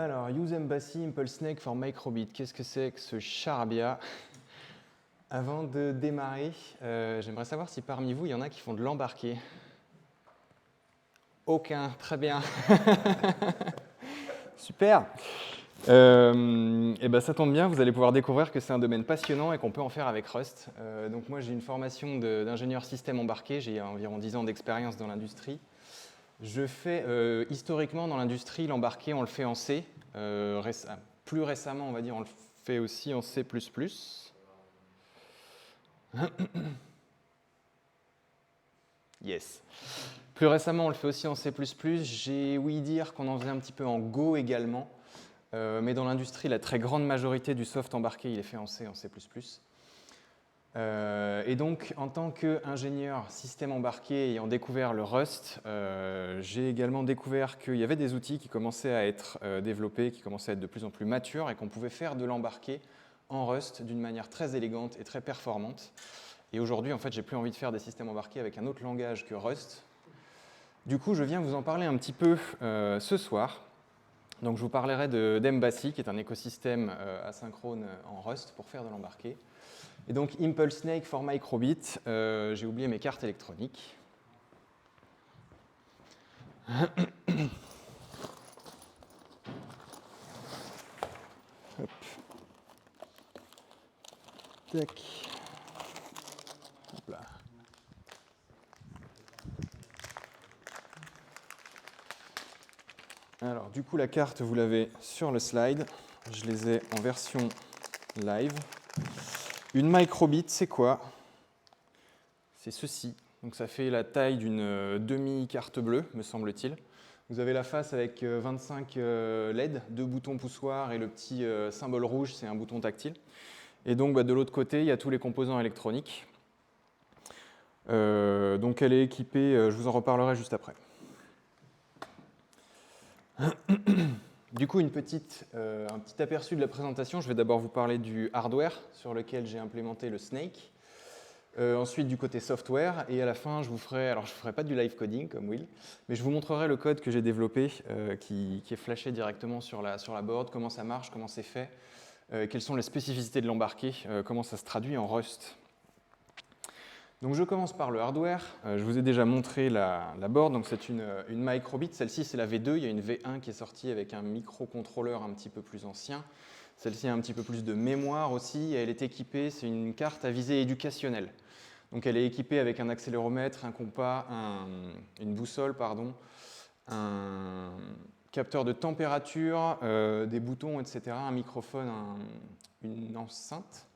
Alors, use Embassy Impulse Snake for Microbit. Qu'est-ce que c'est que ce charabia? Avant de démarrer, j'aimerais savoir si parmi vous, il y en a qui font de l'embarqué. Aucun, très bien. Super. Et ben ça tombe bien, vous allez pouvoir découvrir que c'est un domaine passionnant et qu'on peut en faire avec Rust. Donc moi, j'ai une formation d'ingénieur système embarqué, j'ai environ 10 ans d'expérience dans l'industrie. Je fais historiquement dans l'industrie, l'embarqué, on le fait en C. Plus récemment, on va dire, on le fait aussi en C++. Yes. Plus récemment, on le fait aussi en C++. J'ai ouï dire qu'on en faisait un petit peu en Go également. Mais dans l'industrie, la très grande majorité du soft embarqué, il est fait en C, en C++. Et donc, en tant qu'ingénieur système embarqué ayant découvert le Rust, j'ai également découvert qu'il y avait des outils qui commençaient à être développés, qui commençaient à être de plus en plus matures et qu'on pouvait faire de l'embarqué en Rust d'une manière très élégante et très performante. Et aujourd'hui, en fait, j'ai plus envie de faire des systèmes embarqués avec un autre langage que Rust. Du coup, je viens vous en parler un petit peu ce soir. Donc, je vous parlerai d'Embassy, qui est un écosystème asynchrone en Rust pour faire de l'embarqué. Et donc, Impulse Snake for Microbit, j'ai oublié mes cartes électroniques. Hop. Tac. Hop là. Alors, du coup, la carte, vous l'avez sur le slide. Je les ai en version live. Une microbit, c'est quoi? C'est ceci. Donc, ça fait la taille d'une demi-carte bleue, me semble-t-il. Vous avez la face avec 25 LED, 2 boutons poussoirs et le petit symbole rouge, c'est un bouton tactile. Et donc, de l'autre côté, il y a tous les composants électroniques. Donc, elle est équipée, je vous en reparlerai juste après. Du coup, un petit aperçu de la présentation. Je vais d'abord vous parler du hardware sur lequel j'ai implémenté le Snake. Ensuite, du côté software. Et à la fin, je ne ferai pas du live coding comme Will, mais je vous montrerai le code que j'ai développé qui est flashé directement sur la board, comment ça marche, comment c'est fait, quelles sont les spécificités de l'embarqué, comment ça se traduit en Rust. Donc je commence par le hardware. Je vous ai déjà montré la board, donc c'est une microbit. Celle-ci, c'est la V2. Il y a une V1 qui est sortie avec un microcontrôleur un petit peu plus ancien. Celle-ci a un petit peu plus de mémoire aussi. Et elle est équipée, c'est une carte à visée éducationnelle. Donc elle est équipée avec un accéléromètre, un compas, une boussole, un capteur de température, des boutons, etc., un microphone, une enceinte.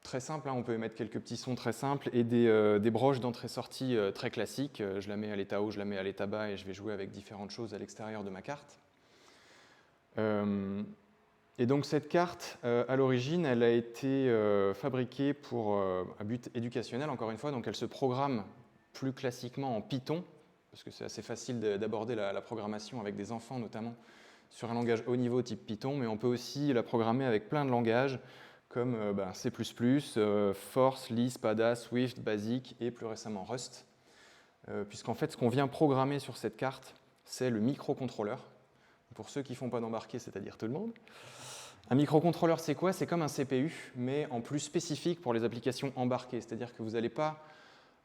Très simple, hein, on peut émettre quelques petits sons très simples et des broches d'entrée-sortie très classiques. Je la mets à l'état haut, je la mets à l'état bas et je vais jouer avec différentes choses à l'extérieur de ma carte. Et donc cette carte, à l'origine, elle a été fabriquée pour un but éducationnel, encore une fois. Donc elle se programme plus classiquement en Python, parce que c'est assez facile d'aborder la programmation avec des enfants, notamment sur un langage haut niveau type Python, mais on peut aussi la programmer avec plein de langages, comme C++, Force, Lisp, Ada, Swift, Basic et plus récemment Rust. Puisqu'en fait, ce qu'on vient programmer sur cette carte, c'est le microcontrôleur. Pour ceux qui ne font pas d'embarqué, c'est-à-dire tout le monde. Un microcontrôleur, c'est quoi? C'est comme un CPU, mais en plus spécifique pour les applications embarquées. C'est-à-dire que vous n'allez pas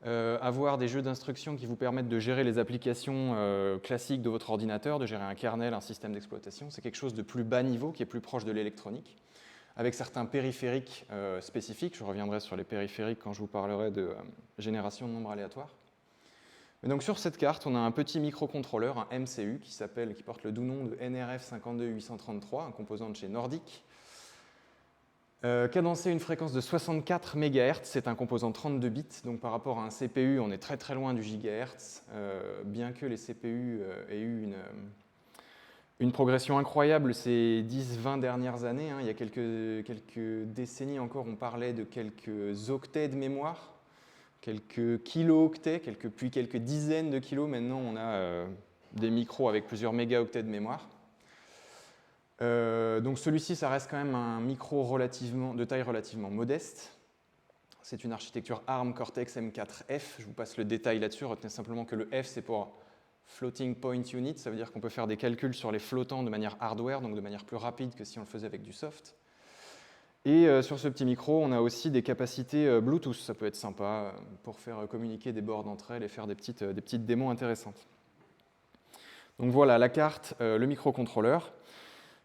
avoir des jeux d'instructions qui vous permettent de gérer les applications classiques de votre ordinateur, de gérer un kernel, un système d'exploitation. C'est quelque chose de plus bas niveau, qui est plus proche de l'électronique, avec certains périphériques spécifiques. Je reviendrai sur les périphériques quand je vous parlerai de génération de nombres aléatoires. Mais donc sur cette carte, on a un petit microcontrôleur, un MCU, qui porte le doux nom de NRF52833, un composant de chez Nordic, cadencé à une fréquence de 64 MHz. C'est un composant 32 bits, donc par rapport à un CPU, on est très très loin du gigahertz, bien que les CPU aient eu une progression incroyable ces 10-20 dernières années. Il y a quelques décennies encore, on parlait de quelques octets de mémoire, quelques kilo-octets, puis quelques dizaines de kilos. Maintenant, on a des micros avec plusieurs mégaoctets de mémoire. Donc celui-ci, ça reste quand même un micro de taille relativement modeste. C'est une architecture ARM Cortex M4F. Je vous passe le détail là-dessus. Retenez simplement que le F, c'est pour floating point unit, ça veut dire qu'on peut faire des calculs sur les flottants de manière hardware, donc de manière plus rapide que si on le faisait avec du soft. Et sur ce petit micro, on a aussi des capacités Bluetooth, ça peut être sympa pour faire communiquer des bords entre elles et faire des petites démos intéressantes. Donc voilà, la carte, le microcontrôleur.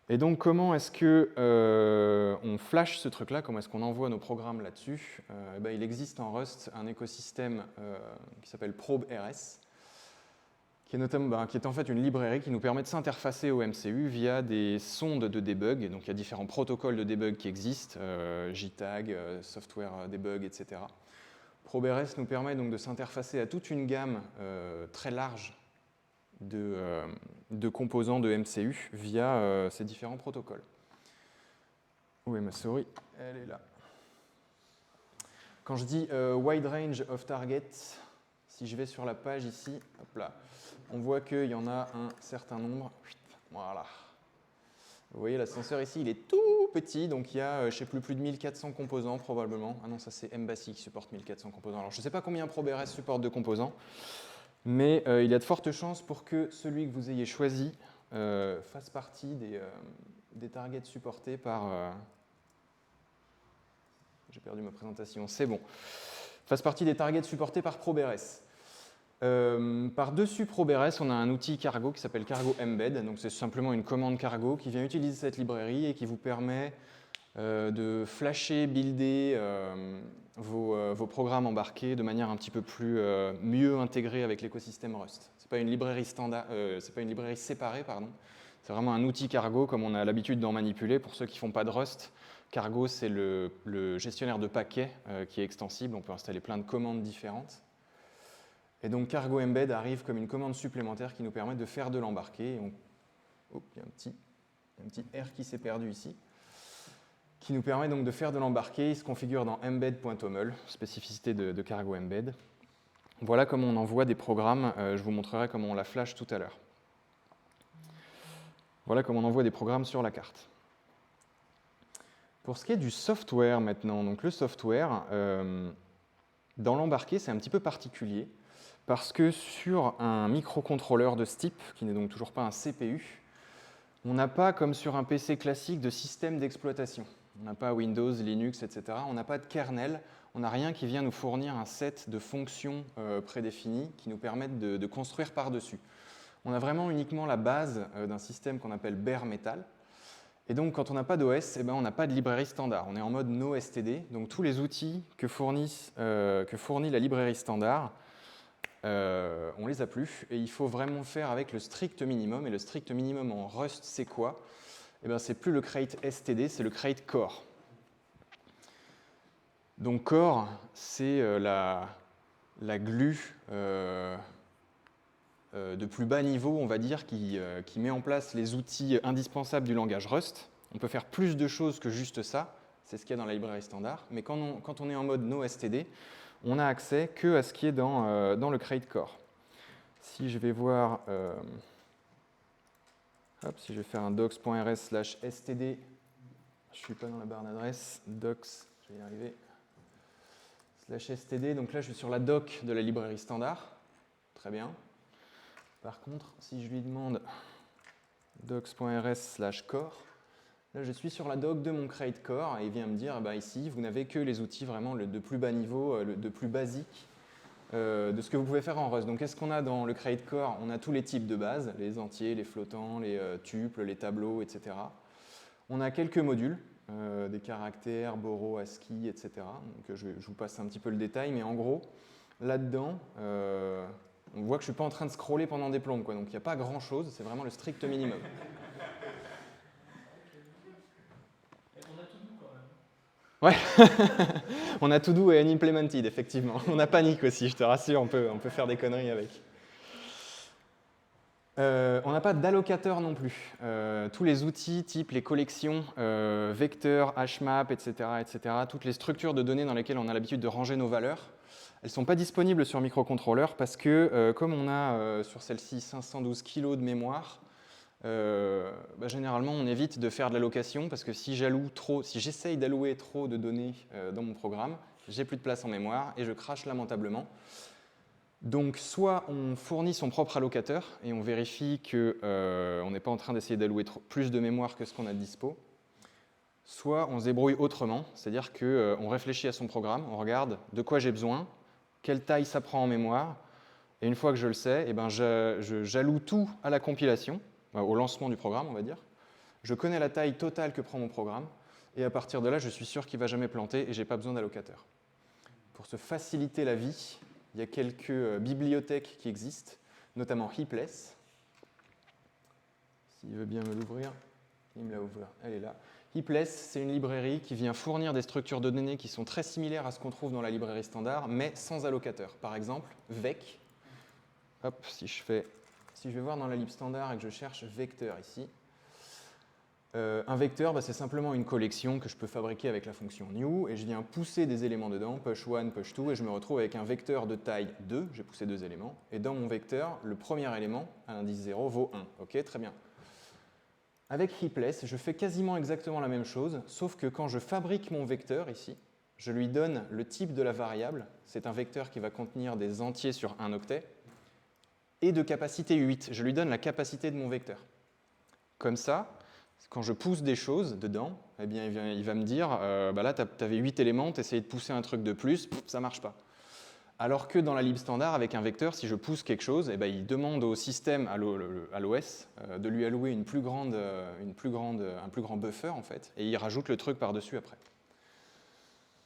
Et donc comment est-ce qu'on flash ce truc-là, comment est-ce qu'on envoie nos programmes là-dessus? Il existe en Rust un écosystème qui s'appelle ProbeRS, qui est en fait une librairie qui nous permet de s'interfacer au MCU via des sondes de debug. Donc il y a différents protocoles de debug qui existent, JTAG, Software Debug, etc. ProbeRS nous permet donc de s'interfacer à toute une gamme très large de composants de MCU via ces différents protocoles. Où est ma souris? Elle est là. Quand je dis wide range of targets, si je vais sur la page ici, hop là, on voit qu'il y en a un certain nombre. Voilà. Vous voyez, l'ascenseur ici, il est tout petit, donc il y a, je ne sais plus de 1400 composants probablement. Ah non, ça c'est MBASI qui supporte 1400 composants. Alors je ne sais pas combien ProbeRS supporte de composants, mais il y a de fortes chances pour que celui que vous ayez choisi fasse partie des targets supportés par... J'ai perdu ma présentation, c'est bon. Fasse partie des targets supportés par ProbeRS. Par-dessus ProbeRS, on a un outil Cargo qui s'appelle Cargo Embed. Donc c'est simplement une commande Cargo qui vient utiliser cette librairie et qui vous permet de flasher, builder vos programmes embarqués de manière un petit peu plus mieux intégrée avec l'écosystème Rust. C'est pas une librairie standard, c'est pas une librairie séparée, pardon. C'est vraiment un outil Cargo comme on a l'habitude d'en manipuler. Pour ceux qui font pas de Rust, Cargo c'est le gestionnaire de paquets qui est extensible. On peut installer plein de commandes différentes. Et donc Cargo Embed arrive comme une commande supplémentaire qui nous permet de faire de l'embarqué. Oh, il y a un petit R qui s'est perdu ici, qui nous permet donc de faire de l'embarqué. Il se configure dans embed.toml, spécificité de Cargo Embed. Voilà comment on envoie des programmes. Je vous montrerai comment on la flash tout à l'heure. Voilà comment on envoie des programmes sur la carte. Pour ce qui est du software maintenant, donc le software, dans l'embarqué, c'est un petit peu particulier. Parce que sur un microcontrôleur de ce type, qui n'est donc toujours pas un CPU, on n'a pas, comme sur un PC classique, de système d'exploitation. On n'a pas Windows, Linux, etc. On n'a pas de kernel, on n'a rien qui vient nous fournir un set de fonctions prédéfinies qui nous permettent de construire par-dessus. On a vraiment uniquement la base d'un système qu'on appelle bare metal. Et donc, quand on n'a pas d'OS, on n'a pas de librairie standard. On est en mode NoSTD. Donc, tous les outils que fournit la librairie standard, on les a plus et il faut vraiment faire avec le strict minimum. Et le strict minimum en Rust, c'est quoi? C'est plus le crate std, c'est le crate core. Donc core, c'est la glue de plus bas niveau, on va dire, qui met en place les outils indispensables du langage Rust. On peut faire plus de choses que juste ça, c'est ce qu'il y a dans la librairie standard, mais quand on est en mode NoSTD, on n'a accès que à ce qui est dans le crate core. Si je vais voir, si je vais faire un docs.rs/std, je ne suis pas dans la barre d'adresse, docs, je vais y arriver, /std, donc là je suis sur la doc de la librairie standard, très bien. Par contre, si je lui demande docs.rs/core, là je suis sur la doc de mon crate core et il vient me dire, ici vous n'avez que les outils vraiment de plus bas niveau, de plus basique de ce que vous pouvez faire en Rust. Donc qu'est-ce qu'on a dans le crate core? On a tous les types de base, les entiers, les flottants, les tuples, les tableaux, etc. On a quelques modules, des caractères, borrow, ASCII, etc. Donc je vous passe un petit peu le détail, mais en gros, là-dedans, on voit que je ne suis pas en train de scroller pendant des plombes, quoi. Donc il n'y a pas grand-chose, c'est vraiment le strict minimum. Ouais, on a to do et unimplemented, effectivement. On a panique aussi, je te rassure, on peut faire des conneries avec. On n'a pas d'allocateur non plus. Tous les outils, type les collections, vecteurs, hashmap, etc., toutes les structures de données dans lesquelles on a l'habitude de ranger nos valeurs, elles ne sont pas disponibles sur microcontrôleur parce que, comme on a sur celle-ci 512 kg de mémoire, généralement on évite de faire de l'allocation parce que si j'essaye d'allouer trop de données dans mon programme, j'ai plus de place en mémoire et je crache lamentablement. Donc, soit on fournit son propre allocateur et on vérifie qu'on n'est pas en train d'essayer d'allouer plus de mémoire que ce qu'on a de dispo, soit on se débrouille autrement, c'est-à-dire qu'on réfléchit à son programme, on regarde de quoi j'ai besoin, quelle taille ça prend en mémoire, et une fois que je le sais, eh ben j'alloue tout à la compilation, au lancement du programme, on va dire. Je connais la taille totale que prend mon programme, et à partir de là, je suis sûr qu'il ne va jamais planter et je n'ai pas besoin d'allocateur. Pour se faciliter la vie, il y a quelques bibliothèques qui existent, notamment Heapless. S'il veut bien me l'ouvrir, il me l'a ouvert, elle est là. Heapless, c'est une librairie qui vient fournir des structures de données qui sont très similaires à ce qu'on trouve dans la librairie standard, mais sans allocateur. Par exemple, Vec. Hop, si je vais voir dans la lib standard et que je cherche vecteur ici, un vecteur, c'est simplement une collection que je peux fabriquer avec la fonction new, et je viens pousser des éléments dedans, push1, push2, et je me retrouve avec un vecteur de taille 2, j'ai poussé 2 éléments, et dans mon vecteur, le premier élément, à l'indice 0, vaut 1. Ok, très bien. Avec Heapless, je fais quasiment exactement la même chose, sauf que quand je fabrique mon vecteur ici, je lui donne le type de la variable, c'est un vecteur qui va contenir des entiers sur un octet, et de capacité 8, je lui donne la capacité de mon vecteur. Comme ça, quand je pousse des choses dedans, eh bien, il va me dire, là, tu avais 8 éléments, tu essayais de pousser un truc de plus, ça ne marche pas. Alors que dans la lib standard, avec un vecteur, si je pousse quelque chose, eh bien, il demande au système, à l'OS, de lui allouer un plus grand buffer, en fait, et il rajoute le truc par-dessus après.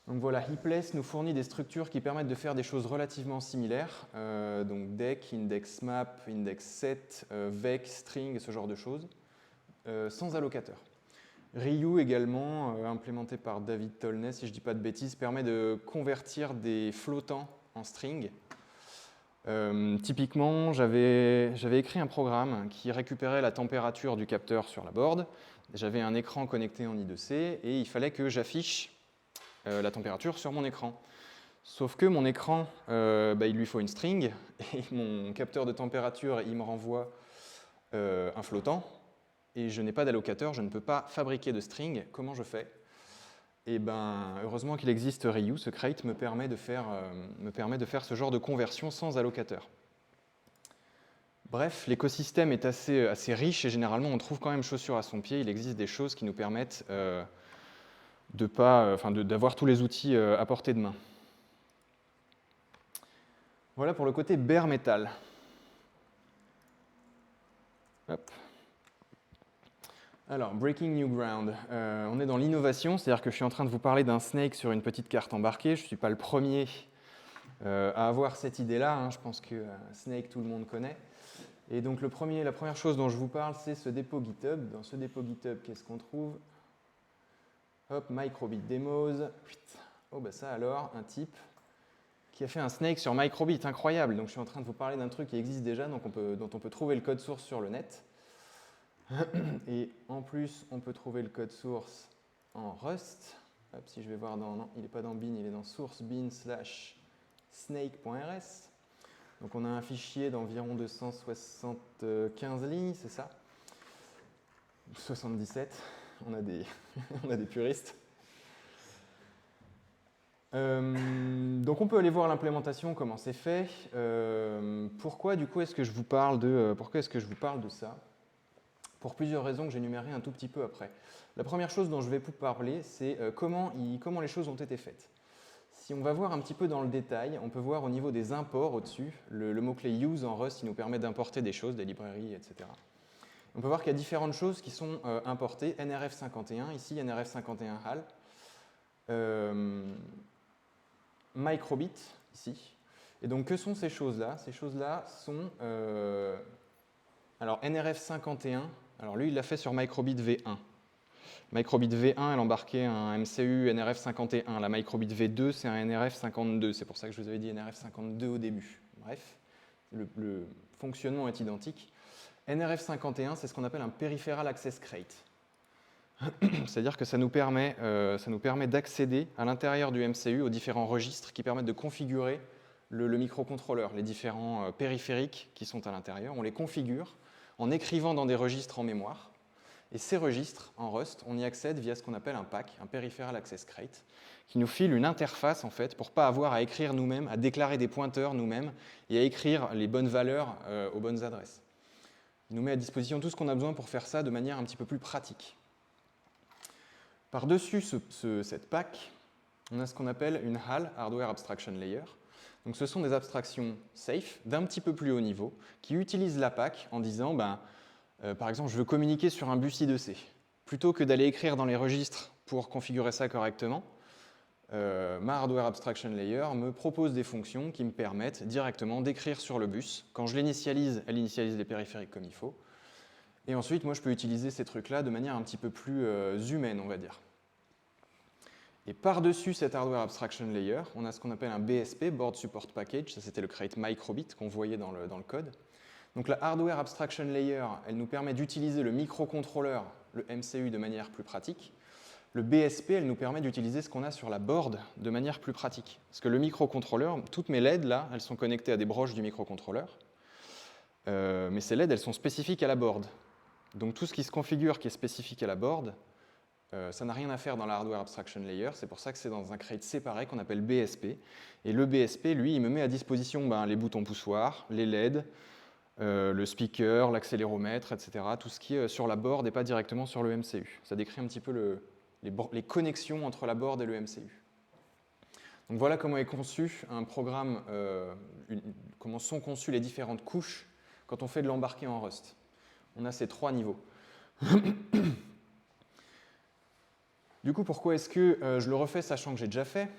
Donc voilà, Heapless nous fournit des structures qui permettent de faire des choses relativement similaires, donc deck, index map, index set, vec, string, ce genre de choses. Sans allocateur. Ryu également, implémenté par David Tolnay, si je ne dis pas de bêtises, permet de convertir des flottants en string. Typiquement, j'avais écrit un programme qui récupérait la température du capteur sur la board. J'avais un écran connecté en I2C et il fallait que j'affiche la température sur mon écran. Sauf que mon écran, il lui faut une string et mon capteur de température, il me renvoie un flottant. Et je n'ai pas d'allocateur, je ne peux pas fabriquer de string. Comment je fais? Eh bien, heureusement qu'il existe Ryu, ce crate me permet de faire ce genre de conversion sans allocateur. Bref, l'écosystème est assez riche et généralement on trouve quand même chaussure à son pied. Il existe des choses qui nous permettent d'avoir tous les outils à portée de main. Voilà pour le côté bare metal. Hop. Alors, breaking new ground, on est dans l'innovation, c'est-à-dire que je suis en train de vous parler d'un snake sur une petite carte embarquée. Je ne suis pas le premier à avoir cette idée-là, hein. Je pense que snake, tout le monde connaît. Et donc la première chose dont je vous parle, c'est ce dépôt GitHub. Dans ce dépôt GitHub, qu'est-ce qu'on trouve? Hop, microbit demos. Oh, ça alors, un type qui a fait un snake sur microbit, incroyable. Donc je suis en train de vous parler d'un truc qui existe déjà, dont on peut trouver le code source sur le net. Et en plus, on peut trouver le code source en Rust. Hop, si je vais voir dans... Non, il n'est pas dans bin, il est dans source bin/snake.rs. Donc on a un fichier d'environ 275 lignes, c'est ça? 77, on a des puristes. Donc on peut aller voir l'implémentation, comment c'est fait. Pourquoi du coup est-ce que je vous parle de ça? Pour plusieurs raisons que j'énumérerai un tout petit peu après. La première chose dont je vais vous parler, c'est comment les choses ont été faites. Si on va voir un petit peu dans le détail, on peut voir au niveau des imports au-dessus, le mot-clé use en Rust, il nous permet d'importer des choses, des librairies, etc. On peut voir qu'il y a différentes choses qui sont importées. NRF51, ici NRF51 HAL. Microbit, ici. Et donc, que sont ces choses-là? Ces choses-là sont... alors, NRF51, alors lui, il l'a fait sur Microbit V1. Microbit V1, elle embarquait un MCU NRF51. La Microbit V2, c'est un NRF52. C'est pour ça que je vous avais dit NRF52 au début. Bref, le fonctionnement est identique. NRF51, c'est ce qu'on appelle un Peripheral Access Crate. C'est-à-dire que ça nous permet d'accéder à l'intérieur du MCU aux différents registres qui permettent de configurer le microcontrôleur, les différents périphériques qui sont à l'intérieur. On les configure en écrivant dans des registres en mémoire. Et ces registres, en Rust, on y accède via ce qu'on appelle un PAC, un Peripheral Access Crate, qui nous file une interface en fait, pour ne pas avoir à écrire nous-mêmes, à déclarer des pointeurs nous-mêmes et à écrire les bonnes valeurs aux bonnes adresses. Il nous met à disposition tout ce qu'on a besoin pour faire ça de manière un petit peu plus pratique. Par-dessus cette PAC, on a ce qu'on appelle une HAL, Hardware Abstraction Layer. Donc ce sont des abstractions safe d'un petit peu plus haut niveau qui utilisent la PAC en disant par exemple, je veux communiquer sur un bus I2C. Plutôt que d'aller écrire dans les registres pour configurer ça correctement, ma Hardware Abstraction Layer me propose des fonctions qui me permettent directement d'écrire sur le bus. Quand je l'initialise, elle initialise les périphériques comme il faut. Et ensuite, moi, je peux utiliser ces trucs-là de manière un petit peu plus humaine, on va dire. Et par-dessus cette Hardware Abstraction Layer, on a ce qu'on appelle un BSP, Board Support Package. Ça, c'était le crate microbit qu'on voyait dans le code. Donc la Hardware Abstraction Layer, elle nous permet d'utiliser le microcontrôleur, le MCU, de manière plus pratique. Le BSP, elle nous permet d'utiliser ce qu'on a sur la board de manière plus pratique. Parce que le microcontrôleur, toutes mes LED, là, elles sont connectées à des broches du microcontrôleur. Mais ces LED, elles sont spécifiques à la board. Donc tout ce qui se configure qui est spécifique à la board, ça n'a rien à faire dans la Hardware Abstraction Layer. C'est pour ça que c'est dans un crate séparé qu'on appelle BSP. Et le BSP, lui, il me met à disposition les boutons poussoirs, les LED, le speaker, l'accéléromètre, etc. Tout ce qui est sur la board et pas directement sur le MCU. Ça décrit un petit peu les connexions entre la board et le MCU. Donc voilà comment est conçu un programme, comment sont conçues les différentes couches quand on fait de l'embarqué en Rust. On a ces trois niveaux. Du coup, pourquoi est-ce que je le refais sachant que j'ai déjà fait?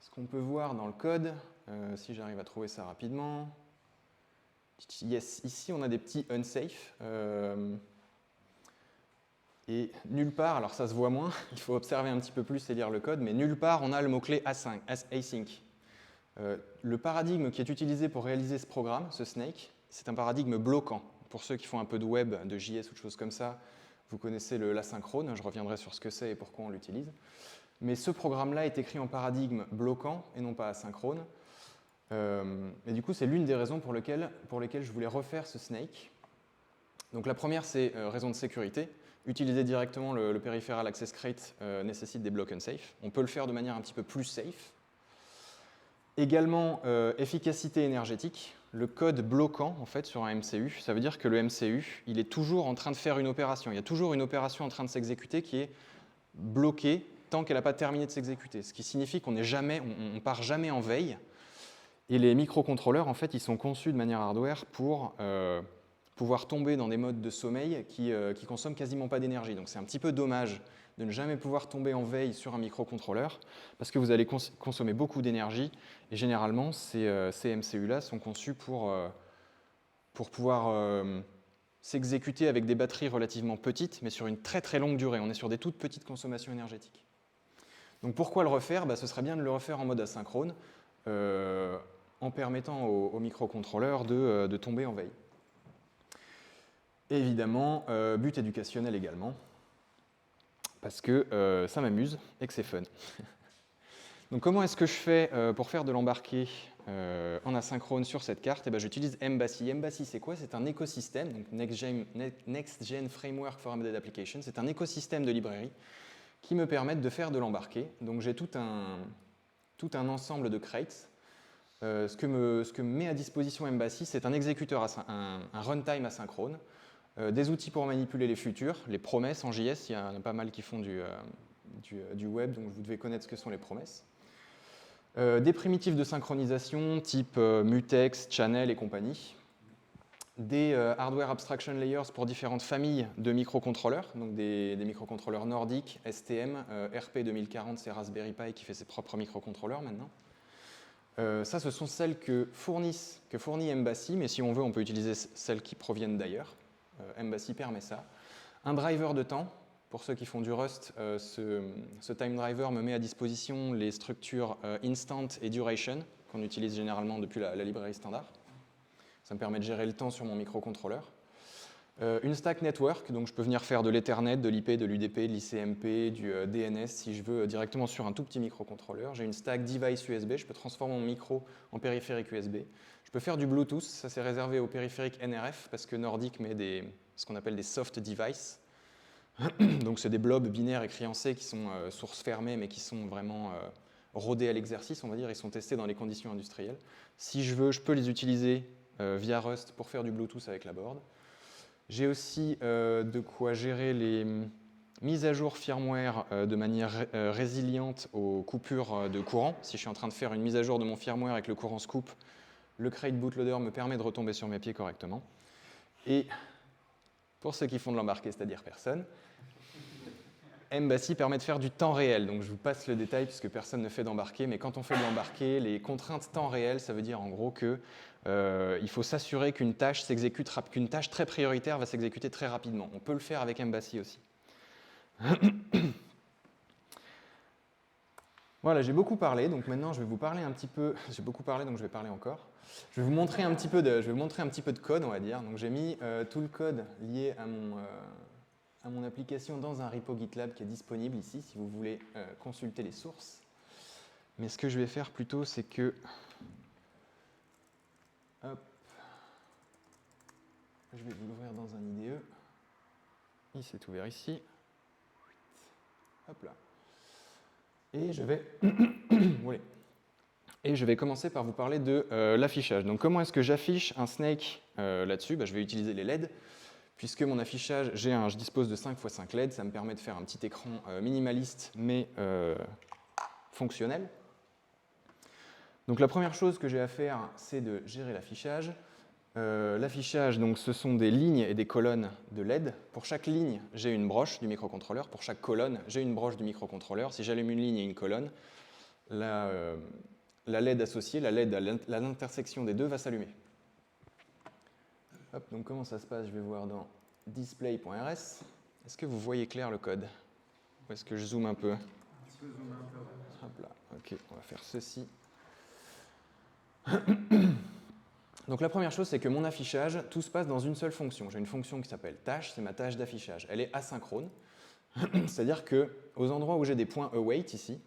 Ce qu'on peut voir dans le code, si j'arrive à trouver ça rapidement. Yes, ici on a des petits unsafe. Et nulle part, alors ça se voit moins, il faut observer un petit peu plus et lire le code, mais nulle part on a le mot-clé async. Le paradigme qui est utilisé pour réaliser ce programme, ce snake, c'est un paradigme bloquant. Pour ceux qui font un peu de web, de JS ou de choses comme ça, vous connaissez l'asynchrone, je reviendrai sur ce que c'est et pourquoi on l'utilise. Mais ce programme-là est écrit en paradigme bloquant et non pas asynchrone. Et du coup, c'est l'une des raisons pour lesquelles je voulais refaire ce snake. Donc la première, c'est raison de sécurité. Utiliser directement le Peripheral Access Crate nécessite des block unsafe. On peut le faire de manière un petit peu plus safe. Également, efficacité énergétique. Le code bloquant en fait, sur un MCU, ça veut dire que le MCU, il est toujours en train de faire une opération. Il y a toujours une opération en train de s'exécuter qui est bloquée tant qu'elle n'a pas terminé de s'exécuter. Ce qui signifie qu'on ne part jamais en veille. Et les microcontrôleurs, en fait, ils sont conçus de manière hardware pour pouvoir tomber dans des modes de sommeil qui consomment quasiment pas d'énergie. Donc c'est un petit peu dommage de ne jamais pouvoir tomber en veille sur un microcontrôleur parce que vous allez consommer beaucoup d'énergie et généralement ces MCU-là sont conçus pour pouvoir s'exécuter avec des batteries relativement petites mais sur une très très longue durée. On est sur des toutes petites consommations énergétiques. Donc pourquoi le refaire? Ce serait bien de le refaire en mode asynchrone en permettant au microcontrôleur de tomber en veille. Et évidemment, but éducationnel également, parce que ça m'amuse et que c'est fun. Donc comment est-ce que je fais pour faire de l'embarqué en asynchrone sur cette carte? J'utilise Embassy. Embassy, c'est quoi? C'est un écosystème, donc Next Gen Framework for Embedded Applications. C'est un écosystème de librairies qui me permettent de faire de l'embarqué. Donc j'ai tout un ensemble de crates. Ce que me met à disposition Embassy, c'est un exécuteur, un runtime asynchrone, des outils pour manipuler les futurs, les promesses en JS, il y en a pas mal qui font du web, donc vous devez connaître ce que sont les promesses. Des primitives de synchronisation type mutex, channel et compagnie. Des hardware abstraction layers pour différentes familles de microcontrôleurs, donc des microcontrôleurs nordiques, STM, RP 2040, c'est Raspberry Pi qui fait ses propres microcontrôleurs maintenant. Ça, ce sont celles que fournit Embassy, mais si on veut, on peut utiliser celles qui proviennent d'ailleurs. Embassy permet ça. Un driver de temps. Pour ceux qui font du Rust, ce time driver me met à disposition les structures instant et duration qu'on utilise généralement depuis la librairie standard. Ça me permet de gérer le temps sur mon microcontrôleur. Une stack network, donc je peux venir faire de l'Ethernet, de l'IP, de l'UDP, de l'ICMP, du DNS si je veux directement sur un tout petit microcontrôleur. J'ai une stack device USB, je peux transformer mon micro en périphérique USB. Je peux faire du Bluetooth, ça c'est réservé aux périphériques NRF parce que Nordic met ce qu'on appelle des soft devices. Donc c'est des blobs binaires écrits en C qui sont sources fermées, mais qui sont vraiment rodés à l'exercice, on va dire. Ils sont testés dans les conditions industrielles. Si je veux, je peux les utiliser via Rust pour faire du Bluetooth avec la board. J'ai aussi de quoi gérer les mises à jour firmware de manière résiliente aux coupures de courant. Si je suis en train de faire une mise à jour de mon firmware et que le courant se coupe, le crate bootloader me permet de retomber sur mes pieds correctement. Et pour ceux qui font de l'embarqué, c'est-à-dire personne, Embassy permet de faire du temps réel. Donc je vous passe le détail puisque personne ne fait d'embarqué, mais quand on fait de l'embarqué, les contraintes temps réel, ça veut dire en gros que il faut s'assurer qu'une tâche s'exécute, qu'une tâche très prioritaire va s'exécuter très rapidement. On peut le faire avec Embassy aussi. Voilà, j'ai beaucoup parlé, donc maintenant je vais vous parler un petit peu. J'ai beaucoup parlé, donc je vais parler encore. Je vais vous montrer un petit peu de code, on va dire. Donc j'ai mis tout le code lié à mon application dans un repo GitLab qui est disponible ici, si vous voulez consulter les sources. Mais ce que je vais faire plutôt, c'est que... Hop. Je vais vous l'ouvrir dans un IDE. Il s'est ouvert ici. Hop là. Et je vais... voilà. Et je vais commencer par vous parler de l'affichage. Donc comment est-ce que j'affiche un snake là-dessus? Je vais utiliser les LED. Puisque mon affichage, je dispose de 5 x 5 LED, ça me permet de faire un petit écran minimaliste mais fonctionnel. Donc la première chose que j'ai à faire, c'est de gérer l'affichage. L'affichage, donc, ce sont des lignes et des colonnes de LED. Pour chaque ligne, j'ai une broche du microcontrôleur. Pour chaque colonne, j'ai une broche du microcontrôleur. Si j'allume une ligne et une colonne, la LED associée, la LED à l'intersection des deux, va s'allumer. Hop, donc comment ça se passe? Je vais voir dans display.rs. Est-ce que vous voyez clair le code? Ou est-ce que je zoome un peu? Hop là, ok, on va faire ceci. Donc la première chose, c'est que mon affichage, tout se passe dans une seule fonction. J'ai une fonction qui s'appelle tâche, c'est ma tâche d'affichage. Elle est asynchrone, c'est-à-dire qu'aux endroits où j'ai des points await ici,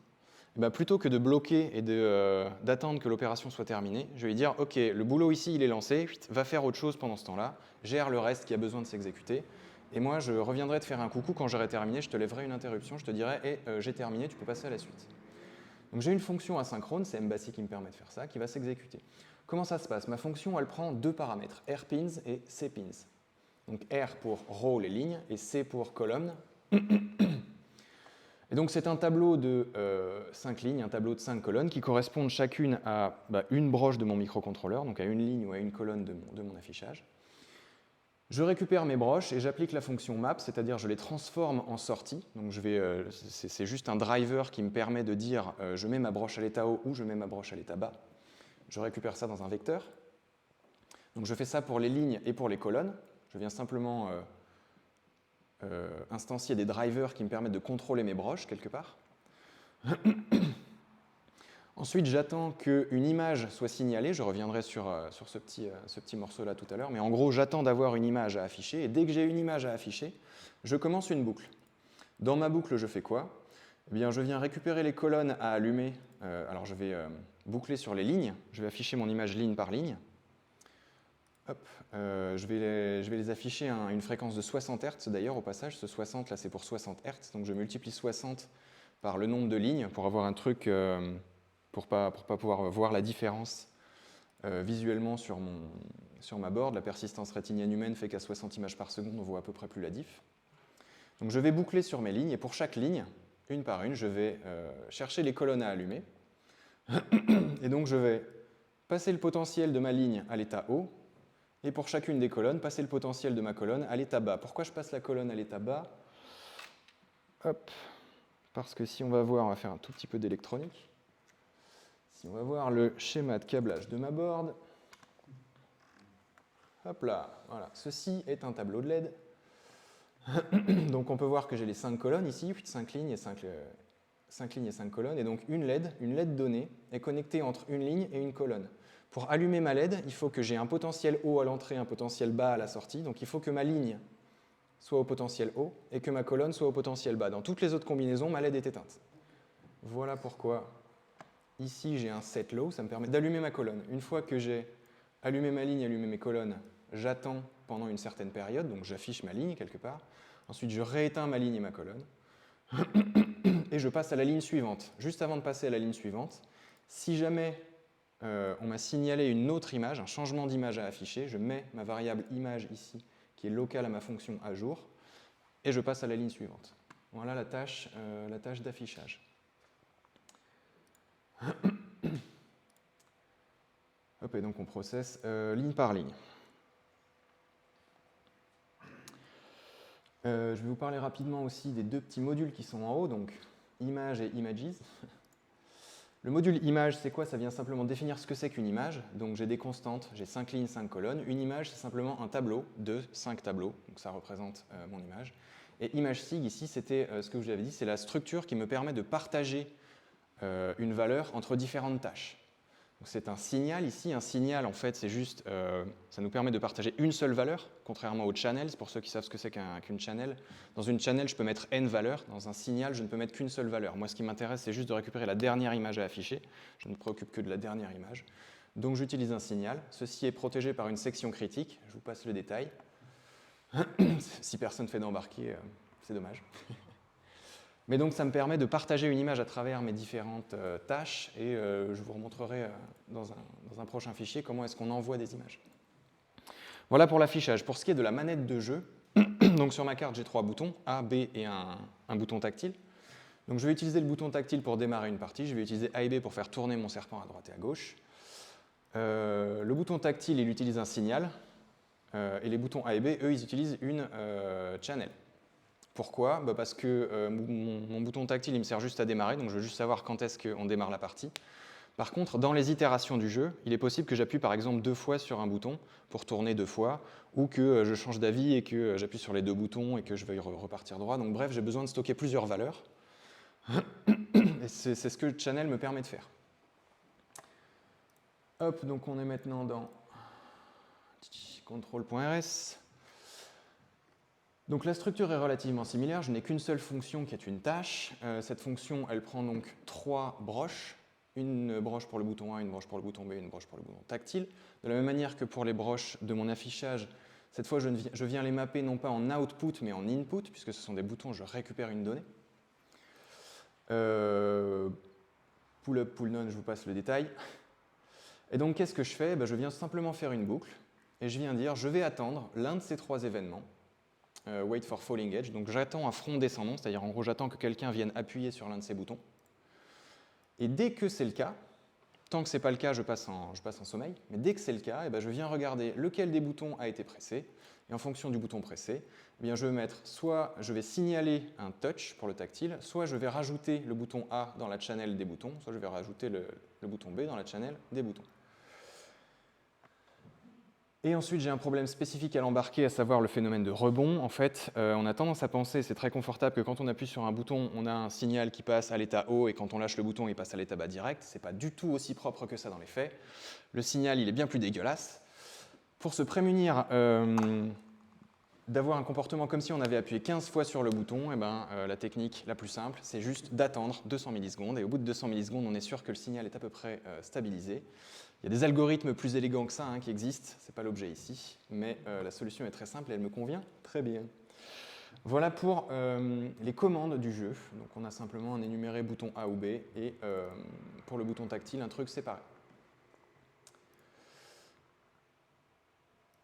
plutôt que de bloquer et d'attendre que l'opération soit terminée, je vais lui dire « Ok, le boulot ici, il est lancé, va faire autre chose pendant ce temps-là, gère le reste qui a besoin de s'exécuter, et moi, je reviendrai te faire un coucou quand j'aurai terminé, je te lèverai une interruption, je te dirai hey, « j'ai terminé, tu peux passer à la suite ». Donc j'ai une fonction asynchrone, c'est Embassy qui me permet de faire ça, qui va s'exécuter. Comment ça se passe? Ma fonction, elle prend deux paramètres, rpins et cpins. Donc R pour row, les lignes, et C pour colonne. Et donc c'est un tableau de 5 lignes, un tableau de 5 colonnes qui correspondent chacune à une broche de mon microcontrôleur, donc à une ligne ou à une colonne de mon affichage. Je récupère mes broches et j'applique la fonction map, c'est-à-dire je les transforme en sortie. Donc c'est juste un driver qui me permet de dire je mets ma broche à l'état haut ou je mets ma broche à l'état bas. Je récupère ça dans un vecteur. Donc je fais ça pour les lignes et pour les colonnes. Je viens simplement instancier des drivers qui me permettent de contrôler mes broches quelque part. Ensuite, j'attends qu'une image soit signalée. Je reviendrai sur ce petit morceau-là tout à l'heure. Mais en gros, j'attends d'avoir une image à afficher. Et dès que j'ai une image à afficher, je commence une boucle. Dans ma boucle, je fais quoi? Eh bien, je viens récupérer les colonnes à allumer. Alors, je vais boucler sur les lignes. Je vais afficher mon image ligne par ligne. Hop, je vais les afficher à une fréquence de 60 Hz d'ailleurs au passage. Ce 60 là c'est pour 60 Hz, donc je multiplie 60 par le nombre de lignes pour avoir un truc, pour pas pouvoir voir la différence visuellement sur ma board. La persistance rétinienne humaine fait qu'à 60 images par seconde on voit à peu près plus la diff. Donc je vais boucler sur mes lignes et pour chaque ligne, une par une, je vais chercher les colonnes à allumer. Et donc je vais passer le potentiel de ma ligne à l'état haut. Et pour chacune des colonnes, passer le potentiel de ma colonne à l'état bas. Pourquoi je passe la colonne à l'état bas? Hop, parce que si on va voir, on va faire un tout petit peu d'électronique. Si on va voir le schéma de câblage de ma board, hop là, voilà, ceci est un tableau de LED. Donc on peut voir que j'ai les 5 colonnes ici, 5 lignes et 5 colonnes. Et donc une LED donnée, est connectée entre une ligne et une colonne. Pour allumer ma LED, il faut que j'ai un potentiel haut à l'entrée, un potentiel bas à la sortie. Donc il faut que ma ligne soit au potentiel haut et que ma colonne soit au potentiel bas. Dans toutes les autres combinaisons, ma LED est éteinte. Voilà pourquoi ici j'ai un set low, ça me permet d'allumer ma colonne. Une fois que j'ai allumé ma ligne, allumé mes colonnes, j'attends pendant une certaine période, donc j'affiche ma ligne quelque part. Ensuite, je rééteins ma ligne et ma colonne. Et je passe à la ligne suivante. Juste avant de passer à la ligne suivante, si jamais on m'a signalé une autre image, un changement d'image à afficher, je mets ma variable image ici, qui est locale à ma fonction à jour, et je passe à la ligne suivante. Voilà la tâche d'affichage. Hop, et donc on processe ligne par ligne. Je vais vous parler rapidement aussi des deux petits modules qui sont en haut, donc image et images. Le module image, c'est quoi? Ça vient simplement définir ce que c'est qu'une image. Donc j'ai des constantes, j'ai 5 lignes, 5 colonnes. Une image, c'est simplement un tableau de 5 tableaux, donc ça représente mon image. Et ImageSig, ici, c'était ce que je vous avais dit, c'est la structure qui me permet de partager une valeur entre différentes tâches. C'est un signal ici. Un signal, en fait, c'est juste, ça nous permet de partager une seule valeur, contrairement aux channels. Pour ceux qui savent ce que c'est qu'une channel. Dans une channel, je peux mettre n valeurs. Dans un signal, je ne peux mettre qu'une seule valeur. Moi, ce qui m'intéresse, c'est juste de récupérer la dernière image à afficher. Je ne me préoccupe que de la dernière image. Donc, j'utilise un signal. Ceci est protégé par une section critique. Je vous passe le détail. Si personne ne fait d'embarquer, c'est dommage. Mais donc ça me permet de partager une image à travers mes différentes tâches et je vous remontrerai dans un prochain fichier comment est-ce qu'on envoie des images. Voilà pour l'affichage. Pour ce qui est de la manette de jeu, donc sur ma carte j'ai 3 boutons, A, B et un bouton tactile. Donc je vais utiliser le bouton tactile pour démarrer une partie, je vais utiliser A et B pour faire tourner mon serpent à droite et à gauche. Le bouton tactile, il utilise un signal et les boutons A et B, eux, ils utilisent une channel. Pourquoi? Parce que mon bouton tactile, il me sert juste à démarrer, donc je veux juste savoir quand est-ce qu'on démarre la partie. Par contre, dans les itérations du jeu, il est possible que j'appuie par exemple 2 fois sur un bouton pour tourner 2 fois, ou que je change d'avis et que j'appuie sur les 2 boutons et que je veuille repartir droit. Donc bref, j'ai besoin de stocker plusieurs valeurs. Et c'est ce que Channel me permet de faire. Hop, donc on est maintenant dans control.rs. Donc la structure est relativement similaire, je n'ai qu'une seule fonction qui est une tâche. Cette fonction, elle prend donc 3 broches, une broche pour le bouton A, une broche pour le bouton B, une broche pour le bouton tactile. De la même manière que pour les broches de mon affichage, cette fois je viens les mapper non pas en output mais en input, puisque ce sont des boutons, je récupère une donnée. Pull up, pull down, je vous passe le détail. Et donc qu'est-ce que je fais? Je viens simplement faire une boucle, et je viens dire je vais attendre l'un de ces 3 événements. Wait for falling edge, donc j'attends un front descendant, c'est-à-dire en gros j'attends que quelqu'un vienne appuyer sur l'un de ces boutons. Et dès que c'est le cas, tant que ce n'est pas le cas, je passe en sommeil, mais dès que c'est le cas, je viens regarder lequel des boutons a été pressé, et en fonction du bouton pressé, je vais mettre soit je vais signaler un touch pour le tactile, soit je vais rajouter le bouton A dans la channel des boutons, soit je vais rajouter le bouton B dans la channel des boutons. Et ensuite, j'ai un problème spécifique à l'embarquer, à savoir le phénomène de rebond. En fait, on a tendance à penser, c'est très confortable, que quand on appuie sur un bouton, on a un signal qui passe à l'état haut, et quand on lâche le bouton, il passe à l'état bas direct. Ce n'est pas du tout aussi propre que ça dans les faits. Le signal, il est bien plus dégueulasse. Pour se prémunir d'avoir un comportement comme si on avait appuyé 15 fois sur le bouton, la technique la plus simple, c'est juste d'attendre 200 millisecondes. Et au bout de 200 millisecondes, on est sûr que le signal est à peu près stabilisé. Il y a des algorithmes plus élégants que ça qui existent, ce n'est pas l'objet ici, mais la solution est très simple et elle me convient très bien. Voilà pour les commandes du jeu. Donc on a simplement un énuméré bouton A ou B et pour le bouton tactile, un truc séparé.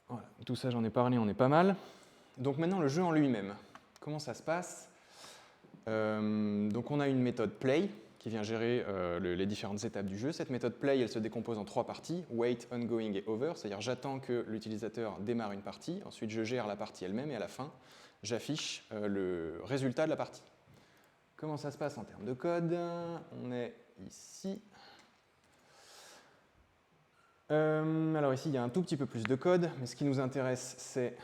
Voilà, tout ça j'en ai parlé, on est pas mal. Donc maintenant le jeu en lui-même, comment ça se passe? Donc on a une méthode play qui vient gérer les différentes étapes du jeu. Cette méthode play, elle se décompose en 3 parties, wait, ongoing et over, c'est-à-dire j'attends que l'utilisateur démarre une partie, ensuite je gère la partie elle-même et à la fin, j'affiche le résultat de la partie. Comment ça se passe en termes de code? On est ici. Alors ici, il y a un tout petit peu plus de code, mais ce qui nous intéresse, c'est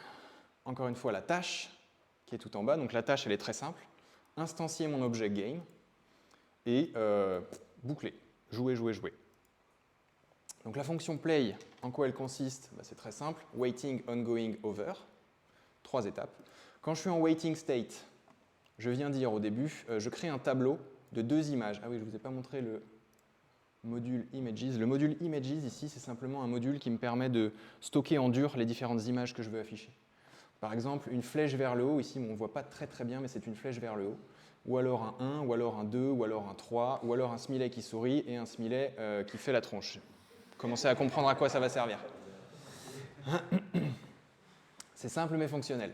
encore une fois la tâche qui est tout en bas. Donc la tâche, elle est très simple. Instancier mon objet game et boucler, jouer, jouer, jouer. Donc la fonction play, en quoi elle consiste? C'est très simple, waiting, ongoing, over, 3 étapes. Quand je suis en waiting state, je viens dire au début, je crée un tableau de 2 images. Ah oui, je ne vous ai pas montré le module images. Le module images ici, c'est simplement un module qui me permet de stocker en dur les différentes images que je veux afficher. Par exemple, une flèche vers le haut, ici on ne voit pas très très bien, mais c'est une flèche vers le haut. Ou alors un 1, ou alors un 2, ou alors un 3, ou alors un smilet qui sourit et un smilet qui fait la tronche. Commencez à comprendre à quoi ça va servir. C'est simple mais fonctionnel.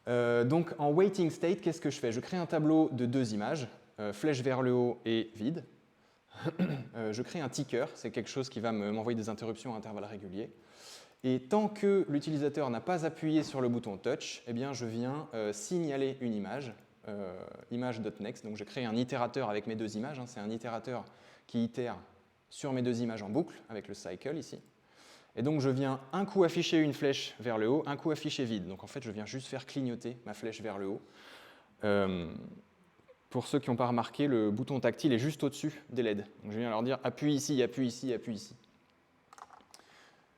Donc en waiting state, qu'est-ce que je fais? Je crée un tableau de 2 images, flèche vers le haut et vide. Je crée un ticker, c'est quelque chose qui va m'envoyer des interruptions à intervalles réguliers. Et tant que l'utilisateur n'a pas appuyé sur le bouton touch, eh bien je viens signaler une image, image.next. Donc je crée un itérateur avec mes 2 images. C'est un itérateur qui itère sur mes 2 images en boucle avec le cycle ici. Et donc je viens un coup afficher une flèche vers le haut, un coup afficher vide. Donc en fait je viens juste faire clignoter ma flèche vers le haut. Pour ceux qui n'ont pas remarqué, le bouton tactile est juste au-dessus des LED. Donc je viens leur dire appuie ici, appuie ici, appuie ici.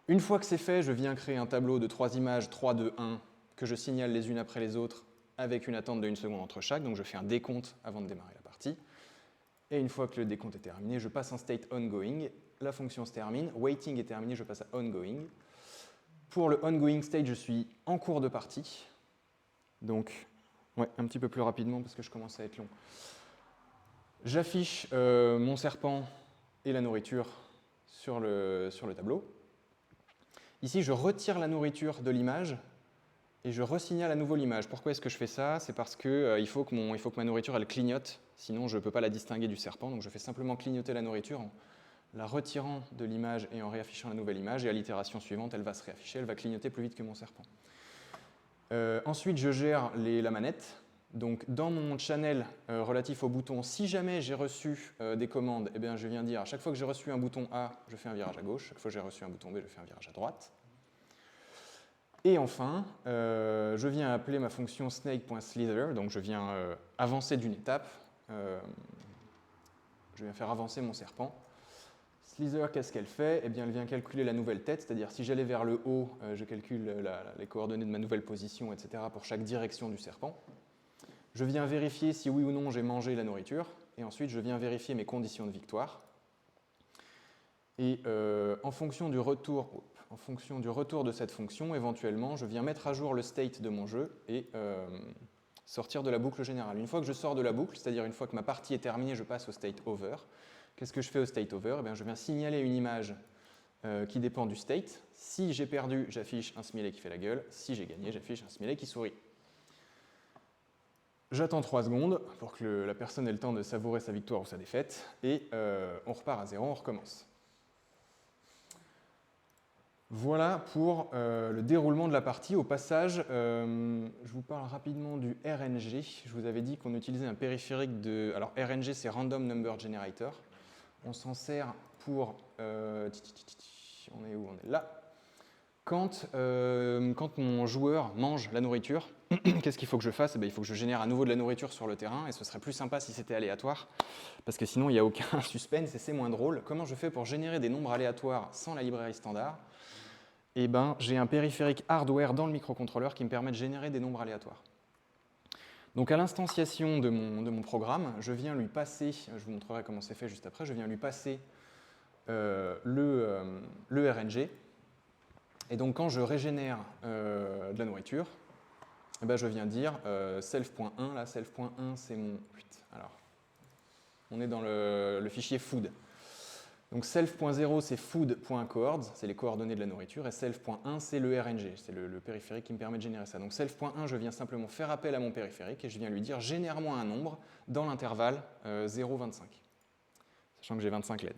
Une fois que c'est fait, je viens créer un tableau de 3 images, 3, 2, 1, que je signale les unes après les autres avec une attente de 1 seconde entre chaque. Donc je fais un décompte avant de démarrer la partie. Et une fois que le décompte est terminé, je passe en state ongoing. La fonction se termine. Waiting est terminé, je passe à ongoing. Pour le ongoing state, je suis en cours de partie. Donc, ouais, un petit peu plus rapidement parce que je commence à être long. J'affiche mon serpent et la nourriture sur le tableau. Ici, je retire la nourriture de l'image et je resignale à nouveau l'image. Pourquoi est-ce que je fais ça? C'est parce qu'il faut que ma nourriture elle clignote, sinon je ne peux pas la distinguer du serpent. Donc je fais simplement clignoter la nourriture en la retirant de l'image et en réaffichant la nouvelle image. Et à l'itération suivante, elle va se réafficher, elle va clignoter plus vite que mon serpent. Ensuite, je gère la manette. Donc dans mon channel relatif au bouton, si jamais j'ai reçu des commandes, eh bien, je viens dire à chaque fois que j'ai reçu un bouton A, je fais un virage à gauche. Chaque fois que j'ai reçu un bouton B, je fais un virage à droite. Et enfin, je viens appeler ma fonction snake.slither, donc je viens avancer d'une étape. Je viens faire avancer mon serpent. Slither, qu'est-ce qu'elle fait? Eh bien, elle vient calculer la nouvelle tête, c'est-à-dire si j'allais vers le haut, je calcule les coordonnées de ma nouvelle position, etc. pour chaque direction du serpent. Je viens vérifier si oui ou non j'ai mangé la nourriture, et ensuite je viens vérifier mes conditions de victoire. Et en fonction du retour de cette fonction, éventuellement, je viens mettre à jour le state de mon jeu et sortir de la boucle générale. Une fois que je sors de la boucle, c'est-à-dire une fois que ma partie est terminée, je passe au state over. Qu'est-ce que je fais au state over? Eh bien, je viens signaler une image qui dépend du state. Si j'ai perdu, j'affiche un smilet qui fait la gueule. Si j'ai gagné, j'affiche un smilet qui sourit. J'attends 3 secondes pour que la personne ait le temps de savourer sa victoire ou sa défaite. Et on repart à 0, on recommence. Voilà pour le déroulement de la partie. Au passage, je vous parle rapidement du RNG. Je vous avais dit qu'on utilisait un périphérique de... Alors RNG, c'est Random Number Generator. On s'en sert pour... on est où? On est là. Quand mon joueur mange la nourriture, qu'est-ce qu'il faut que je fasse? Il faut que je génère à nouveau de la nourriture sur le terrain, et ce serait plus sympa si c'était aléatoire, parce que sinon il n'y a aucun suspense et c'est moins drôle. Comment je fais pour générer des nombres aléatoires sans la librairie standard? Eh ben, j'ai un périphérique hardware dans le microcontrôleur qui me permet de générer des nombres aléatoires. Donc à l'instanciation de mon programme, je viens lui passer, je vous montrerai comment c'est fait juste après, je viens lui passer le RNG. Et donc quand je régénère de la nourriture, eh ben, je viens dire self.1, là self.1 c'est mon... Alors, on est dans le fichier food. Donc self.0 c'est food.coords, c'est les coordonnées de la nourriture, et self.1 c'est le RNG, c'est le périphérique qui me permet de générer ça. Donc self.1, je viens simplement faire appel à mon périphérique et je viens lui dire génère-moi un nombre dans l'intervalle 0,25, sachant que j'ai 25 LED.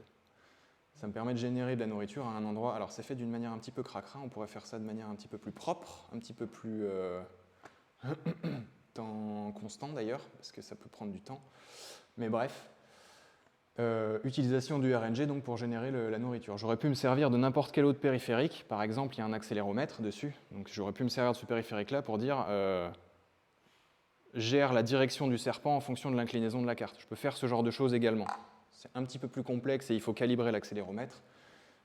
Ça me permet de générer de la nourriture à un endroit, alors c'est fait d'une manière un petit peu cracra, on pourrait faire ça de manière un petit peu plus propre, un petit peu plus temps constant d'ailleurs, parce que ça peut prendre du temps, mais bref. Utilisation du RNG donc pour générer la nourriture. J'aurais pu me servir de n'importe quel autre périphérique, par exemple il y a un accéléromètre dessus, donc j'aurais pu me servir de ce périphérique-là pour dire gère la direction du serpent en fonction de l'inclinaison de la carte. Je peux faire ce genre de choses également. C'est un petit peu plus complexe et il faut calibrer l'accéléromètre,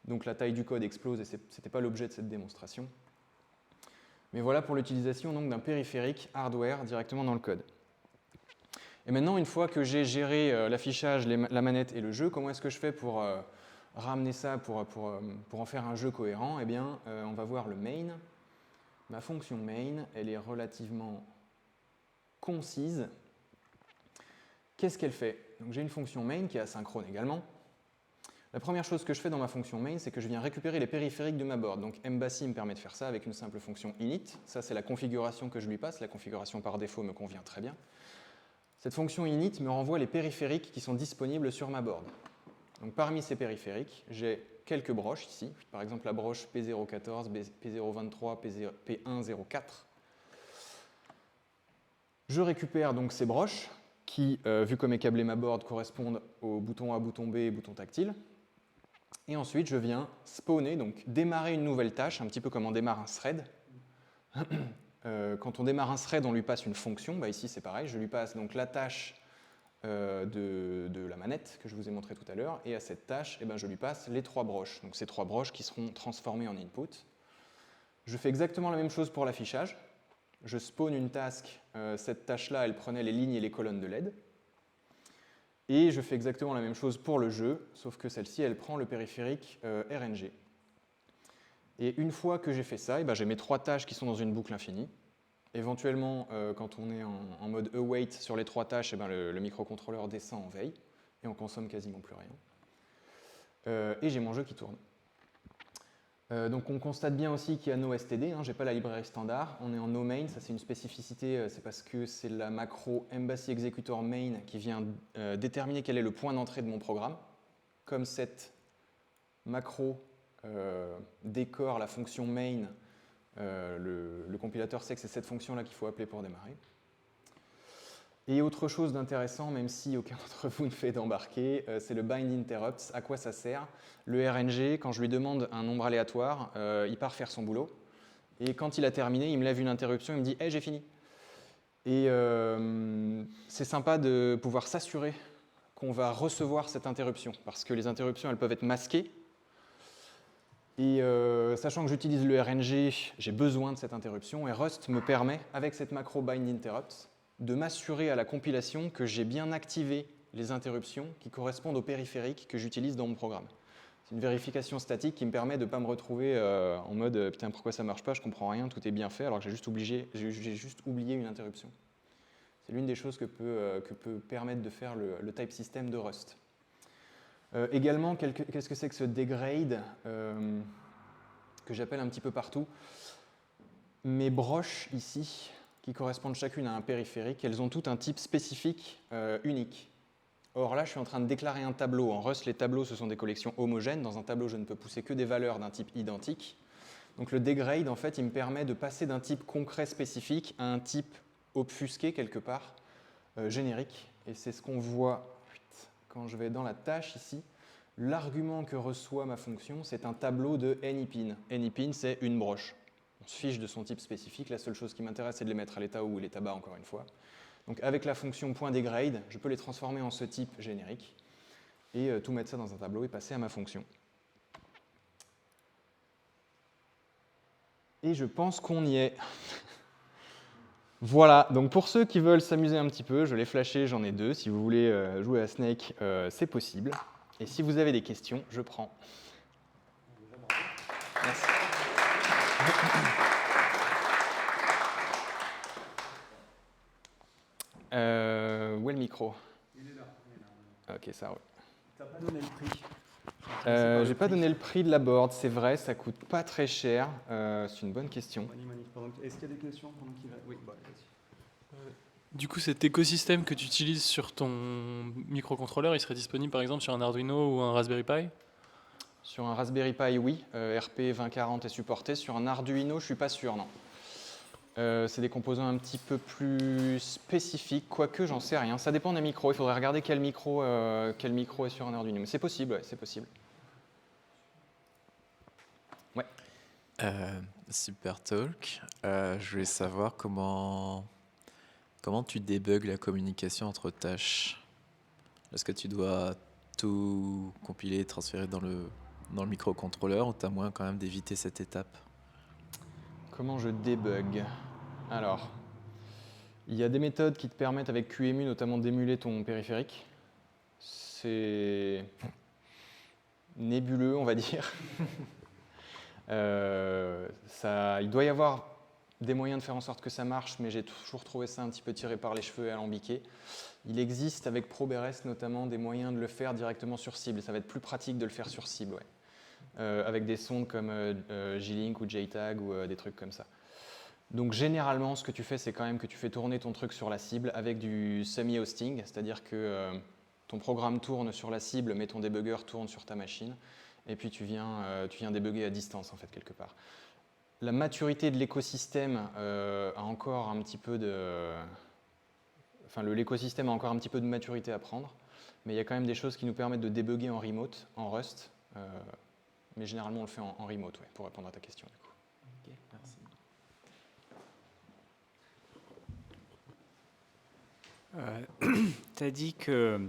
donc la taille du code explose et ce n'était pas l'objet de cette démonstration. Mais voilà pour l'utilisation d'un périphérique hardware directement dans le code. Et maintenant, une fois que j'ai géré l'affichage, la manette et le jeu, comment est-ce que je fais pour ramener ça, pour en faire un jeu cohérent? Eh bien, on va voir le main. ma fonction main, elle est relativement concise. Qu'est-ce qu'elle fait? Donc j'ai une fonction main qui est asynchrone également. La première chose que je fais dans ma fonction main, c'est que je viens récupérer les périphériques de ma board. Donc Embassy me permet de faire ça avec une simple fonction init. Ça, c'est la configuration que je lui passe. La configuration par défaut me convient très bien. Cette fonction init me renvoie les périphériques qui sont disponibles sur ma board. Donc parmi ces périphériques, j'ai quelques broches ici. Par exemple, la broche P014, P023, P104. Je récupère donc ces broches qui, vu comme est câblé ma board, correspondent aux boutons A, bouton B et bouton tactile. Et ensuite, je viens spawner, donc démarrer une nouvelle tâche, un petit peu comme on démarre un thread. Quand on démarre un thread, on lui passe une fonction. Bah, ici, c'est pareil. Je lui passe donc la tâche de la manette que je vous ai montré tout à l'heure. Et à cette tâche, eh ben, je lui passe les 3 broches. Donc ces 3 broches qui seront transformées en input. Je fais exactement la même chose pour l'affichage. Je spawn une task. Cette tâche-là, elle prenait les lignes et les colonnes de LED. Et je fais exactement la même chose pour le jeu, sauf que celle-ci, elle prend le périphérique RNG. Et une fois que j'ai fait ça, eh ben, j'ai mes 3 tâches qui sont dans une boucle infinie. Éventuellement, quand on est en mode await sur les 3 tâches, eh ben, le microcontrôleur descend en veille, et on consomme quasiment plus rien. Et j'ai mon jeu qui tourne. Donc on constate bien aussi qu'il y a no STD, je n'ai pas la librairie standard, on est en no main, ça c'est une spécificité, c'est parce que c'est la macro Embassy Executor main qui vient déterminer quel est le point d'entrée de mon programme. Comme cette macro décore la fonction main, le compilateur sait que c'est cette fonction-là qu'il faut appeler pour démarrer. Et autre chose d'intéressant, même si aucun d'entre vous ne fait d'embarquer, c'est le bind interrupts. À quoi ça sert? Le RNG, quand je lui demande un nombre aléatoire, il part faire son boulot. Et quand il a terminé, il me lève une interruption, il me dit « Hey, j'ai fini ». Et c'est sympa de pouvoir s'assurer qu'on va recevoir cette interruption, parce que les interruptions, elles peuvent être masquées. Et sachant que j'utilise le RNG, j'ai besoin de cette interruption, et Rust me permet, avec cette macro bind interrupts, de m'assurer à la compilation que j'ai bien activé les interruptions qui correspondent aux périphériques que j'utilise dans mon programme. C'est une vérification statique qui me permet de ne pas me retrouver en mode « Putain, pourquoi ça ne marche pas, je ne comprends rien, tout est bien fait, alors que j'ai juste oublié une interruption ». C'est l'une des choses que peut permettre de faire le type system de Rust. Également, qu'est-ce que c'est que ce degrade que j'appelle un petit peu partout? Mes broches ici, qui correspondent chacune à un périphérique, elles ont toutes un type spécifique unique. Or là, je suis en train de déclarer un tableau. En Rust, les tableaux, ce sont des collections homogènes. Dans un tableau, je ne peux pousser que des valeurs d'un type identique. Donc le degrade, en fait, il me permet de passer d'un type concret spécifique à un type obfusqué, quelque part, générique. Et c'est ce qu'on voit quand je vais dans la tâche ici. L'argument que reçoit ma fonction, c'est un tableau de anypin. Anypin, c'est une broche. On se fiche de son type spécifique. La seule chose qui m'intéresse, c'est de les mettre à l'état haut ou l'état bas, encore une fois. Donc avec la fonction .degrade, je peux les transformer en ce type générique et tout mettre ça dans un tableau et passer à ma fonction. Et je pense qu'on y est. Voilà, donc pour ceux qui veulent s'amuser un petit peu, je l'ai flashé, j'en ai 2. Si vous voulez jouer à Snake, c'est possible. Et si vous avez des questions, je prends. Merci. Où est le micro? Il est là. Ok, ça roule. Tu n'as pas donné le prix. J'ai pas donné le prix de la board, c'est vrai, ça coûte pas très cher. C'est une bonne question. Est-ce qu'il y a des questions pendant qu'il va... Oui, vas-y. Du coup, cet écosystème que tu utilises sur ton microcontrôleur, il serait disponible par exemple sur un Arduino ou un Raspberry Pi? Sur un Raspberry Pi, oui. RP2040 est supporté. Sur un Arduino, je ne suis pas sûr, non. C'est des composants un petit peu plus spécifiques, quoique j'en sais rien. Ça dépend des micros. Il faudrait regarder quel micro est sur un Arduino. Mais c'est possible, ouais, c'est possible. Ouais. Super talk. Je voulais savoir comment tu débugs la communication entre tâches. Est-ce que tu dois tout compiler et transférer dans le microcontrôleur ou tu as moyen quand même d'éviter cette étape? Comment je débug? Alors, il y a des méthodes qui te permettent avec QEMU notamment d'émuler ton périphérique. C'est nébuleux, on va dire. Il doit y avoir des moyens de faire en sorte que ça marche, mais j'ai toujours trouvé ça un petit peu tiré par les cheveux et alambiqué. Il existe avec ProBRS notamment des moyens de le faire directement sur cible. Ça va être plus pratique de le faire sur cible, ouais. Avec des sondes comme G-Link ou JTAG ou des trucs comme ça. Donc généralement, ce que tu fais, c'est quand même que tu fais tourner ton truc sur la cible avec du semi-hosting, c'est-à-dire que ton programme tourne sur la cible, mais ton débugger tourne sur ta machine, et puis tu viens débugger à distance, en fait, quelque part. La maturité de l'écosystème a encore un petit peu de... Enfin, l'écosystème a encore un petit peu de maturité à prendre, mais il y a quand même des choses qui nous permettent de débugger en remote, en Rust, mais généralement on le fait en remote, ouais, pour répondre à ta question, du coup. Ok, merci. Tu as dit qu'il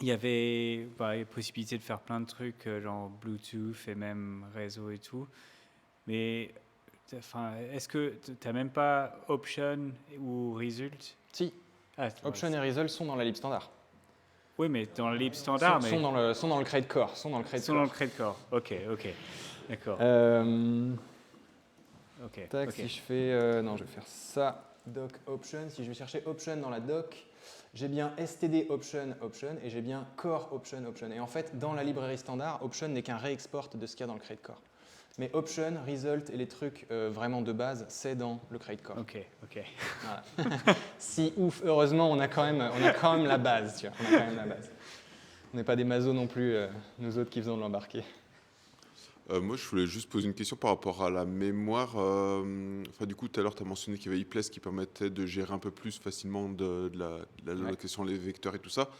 y avait possibilité de faire plein de trucs, genre Bluetooth et même réseau et tout. Mais est-ce que tu n'as même pas Option ou Result? Si, Option et Result sont dans la lib standard. Oui, mais dans la lib standard. Sont dans le crate core. Sont dans le crate core. Ok, d'accord. Tac, si je fais... non, je vais faire ça. Doc option. Si je vais chercher option dans la doc, j'ai bien std option et j'ai bien core option. Et en fait, dans la librairie standard, option n'est qu'un réexport de ce qu'il y a dans le crate core. Mais option, result et les trucs vraiment de base, c'est dans le crate core. Ok. Voilà. Si ouf, heureusement, on a quand même la base, tu vois. On a quand même la base. On n'est pas des masos non plus, nous autres qui faisons de l'embarquer. Moi, je voulais juste poser une question par rapport à la mémoire. Du coup, tout à l'heure, tu as mentionné qu'il y avait iPless qui permettait de gérer un peu plus facilement de l'allocation, les vecteurs et tout ça.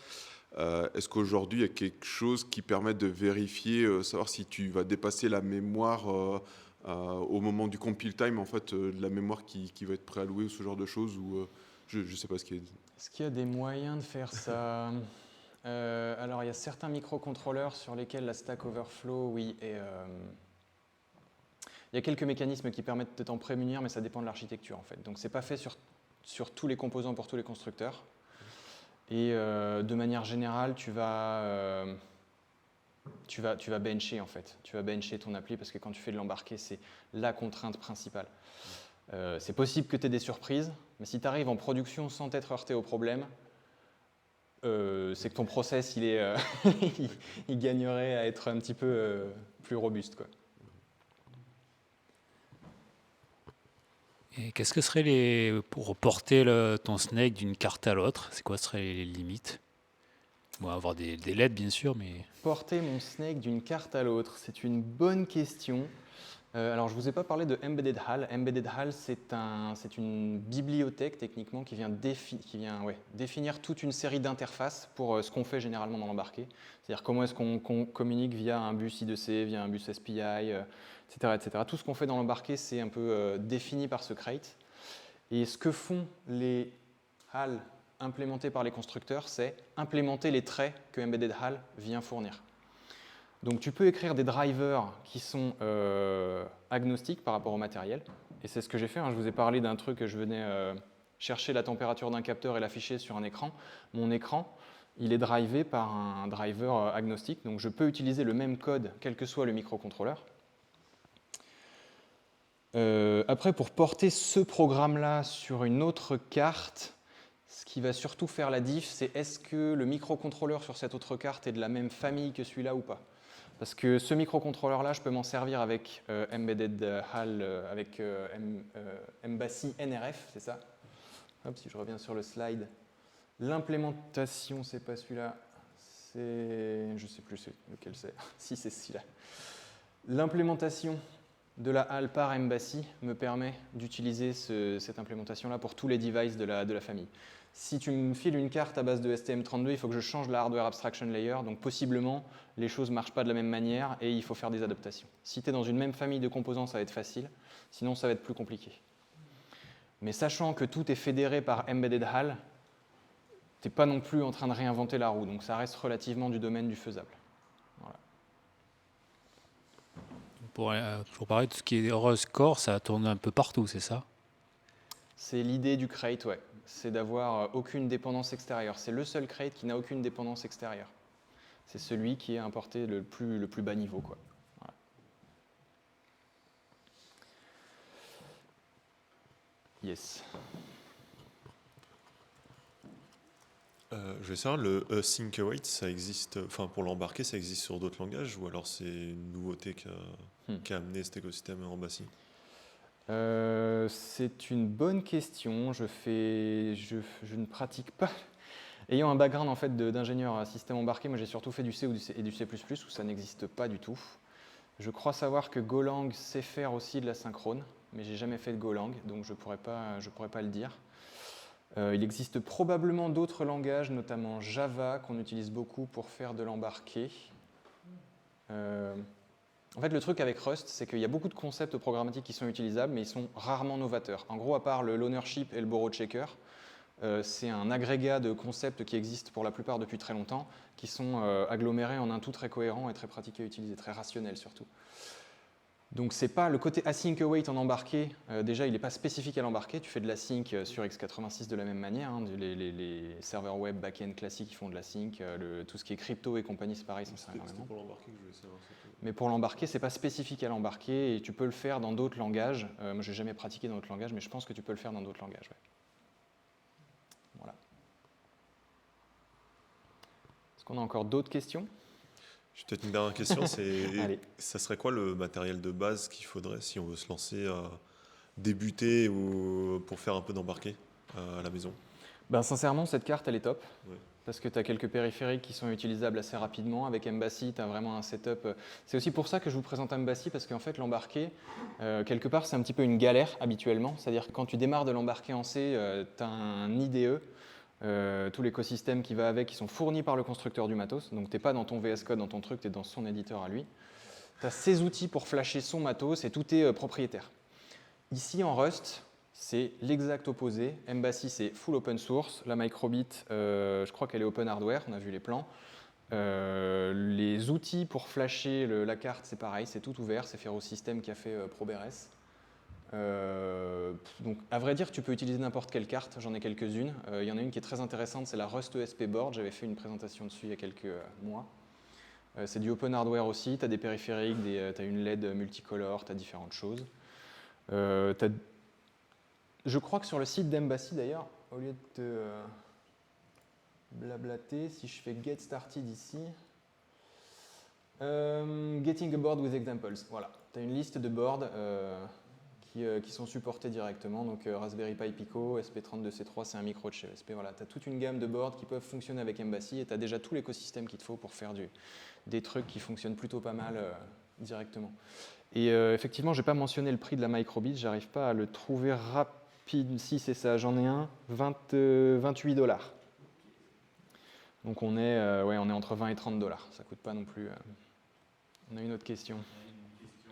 Est-ce qu'aujourd'hui, il y a quelque chose qui permet de vérifier, savoir si tu vas dépasser la mémoire au moment du compile time, en fait, de la mémoire qui va être préallouée ou ce genre de choses ou, je ne sais pas ce qu'il y a. Est-ce qu'il y a des moyens de faire ça? Alors, il y a certains microcontrôleurs sur lesquels la Stack Overflow, oui, et il y a quelques mécanismes qui permettent de t'en prémunir, mais ça dépend de l'architecture, en fait. Donc, ce n'est pas fait sur tous les composants pour tous les constructeurs. Et de manière générale, tu vas bencher, en fait. Tu vas bencher ton appli, parce que quand tu fais de l'embarqué, c'est la contrainte principale. C'est possible que tu aies des surprises, mais si tu arrives en production sans t'être heurté au problème, c'est que ton process, il gagnerait à être un petit peu plus robuste, quoi. Et qu'est-ce que seraient pour porter ton snake d'une carte à l'autre, c'est quoi seraient les limites? Bon, avoir des LED, bien sûr, mais... Porter mon snake d'une carte à l'autre, c'est une bonne question. Alors, je ne vous ai pas parlé de Embedded HAL. Embedded HAL, c'est une bibliothèque, techniquement, qui vient définir toute une série d'interfaces pour ce qu'on fait généralement dans l'embarqué. C'est-à-dire comment est-ce qu'on communique via un bus I2C, via un bus SPI, etc. Tout ce qu'on fait dans l'embarqué, c'est un peu défini par ce crate. Et ce que font les HAL implémentés par les constructeurs, c'est implémenter les traits que Embedded HAL vient fournir. Donc tu peux écrire des drivers qui sont agnostiques par rapport au matériel. Et c'est ce que j'ai fait. Je vous ai parlé d'un truc que je venais chercher la température d'un capteur et l'afficher sur un écran. Mon écran, il est drivé par un driver agnostique. Donc je peux utiliser le même code, quel que soit le microcontrôleur. Après, pour porter ce programme-là sur une autre carte, ce qui va surtout faire la diff, c'est est-ce que le microcontrôleur sur cette autre carte est de la même famille que celui-là ou pas? Parce que ce microcontrôleur-là, je peux m'en servir avec Embedded HAL, avec Embassy NRF, c'est ça? Hop, si je reviens sur le slide. L'implémentation, c'est pas celui-là, je ne sais plus lequel c'est. Si, c'est celui-là. L'implémentation de la HAL par Embassy me permet d'utiliser cette implémentation-là pour tous les devices de la famille. Si tu me files une carte à base de STM32, il faut que je change la hardware abstraction layer, donc possiblement les choses ne marchent pas de la même manière et il faut faire des adaptations. Si tu es dans une même famille de composants, ça va être facile, sinon ça va être plus compliqué. Mais sachant que tout est fédéré par Embedded HAL, tu n'es pas non plus en train de réinventer la roue, donc ça reste relativement du domaine du faisable. Voilà. Pour parler de ce qui est Rust Core, ça tourne un peu partout, c'est ça? C'est l'idée du crate, ouais. C'est d'avoir aucune dépendance extérieure. C'est le seul crate qui n'a aucune dépendance extérieure. C'est celui qui est importé le plus bas niveau, quoi. Yes. Je vais savoir, le Async Await, ça existe, enfin pour l'embarquer, ça existe sur d'autres langages ou alors c'est une nouveauté qu'a amené cet écosystème Embassy? C'est une bonne question. Je ne pratique pas. Ayant un background en fait d'ingénieur à système embarqué, moi j'ai surtout fait du C et du C++ où ça n'existe pas du tout. Je crois savoir que Golang sait faire aussi de la synchrone, mais j'ai jamais fait de Golang, donc je pourrais pas le dire. Il existe probablement d'autres langages, notamment Java, qu'on utilise beaucoup pour faire de l'embarqué. En fait, le truc avec Rust, c'est qu'il y a beaucoup de concepts programmatiques qui sont utilisables, mais ils sont rarement novateurs. En gros, à part l'ownership et le borrow checker, c'est un agrégat de concepts qui existent pour la plupart depuis très longtemps, qui sont agglomérés en un tout très cohérent et très pratique à utiliser, très rationnel surtout. Donc c'est pas le côté async await en embarqué, déjà il n'est pas spécifique à l'embarqué, tu fais de l'async sur x86 de la même manière, hein, les serveurs web back-end classiques qui font de l'async, tout ce qui est crypto et compagnie c'est pareil, ça sert énormément. C'était pour l'embarquer que je voulais savoir. Mais pour l'embarqué, c'est pas spécifique à l'embarqué et tu peux le faire dans d'autres langages. Moi j'ai jamais pratiqué dans d'autres langages, mais je pense que tu peux le faire dans d'autres langages. Ouais. Voilà. Est-ce qu'on a encore d'autres questions? J'ai peut-être une dernière question, Allez. ça serait quoi le matériel de base qu'il faudrait si on veut se lancer à débuter ou pour faire un peu d'embarqué à la maison? Ben, sincèrement, cette carte, elle est top. Ouais. Parce que tu as quelques périphériques qui sont utilisables assez rapidement. Avec Embassy, tu as vraiment un setup. C'est aussi pour ça que je vous présente Embassy, parce qu'en fait, l'embarqué, quelque part, c'est un petit peu une galère habituellement. C'est-à-dire que quand tu démarres de l'embarqué en C, tu as un IDE. Tout l'écosystème qui va avec, qui sont fournis par le constructeur du matos. Donc, tu n'es pas dans ton VS Code, dans ton truc, tu es dans son éditeur à lui. Tu as ses outils pour flasher son matos et tout est propriétaire. Ici, en Rust, c'est l'exact opposé. Embassy, c'est full open source. La microbit, je crois qu'elle est open hardware, on a vu les plans. Les outils pour flasher la carte, c'est pareil, c'est tout ouvert. C'est Ferrosystem qui a fait ProBRS. Donc, à vrai dire, tu peux utiliser n'importe quelle carte, j'en ai quelques-unes. Il y en a une qui est très intéressante, c'est la Rust ESP Board. J'avais fait une présentation dessus il y a quelques mois. C'est du open hardware aussi, tu as des périphériques, tu as une LED multicolore, tu as différentes choses. Je crois que sur le site d'Embassy d'ailleurs, au lieu de te blablater, si je fais Get Started ici, Getting a board with examples, voilà. Tu as une liste de boards qui sont supportés directement, donc Raspberry Pi Pico, SP32C3, c'est un micro de chez ESP, voilà. Tu as toute une gamme de boards qui peuvent fonctionner avec Embassy et tu as déjà tout l'écosystème qu'il te faut pour faire des trucs qui fonctionnent plutôt pas mal directement. Et effectivement, je n'ai pas mentionné le prix de la microbit, j'arrive pas à le trouver rapide. Si, c'est ça, j'en ai un, 28 $. Donc on est entre 20 et 30 $. Ça coûte pas non plus. On a une autre question. Une question,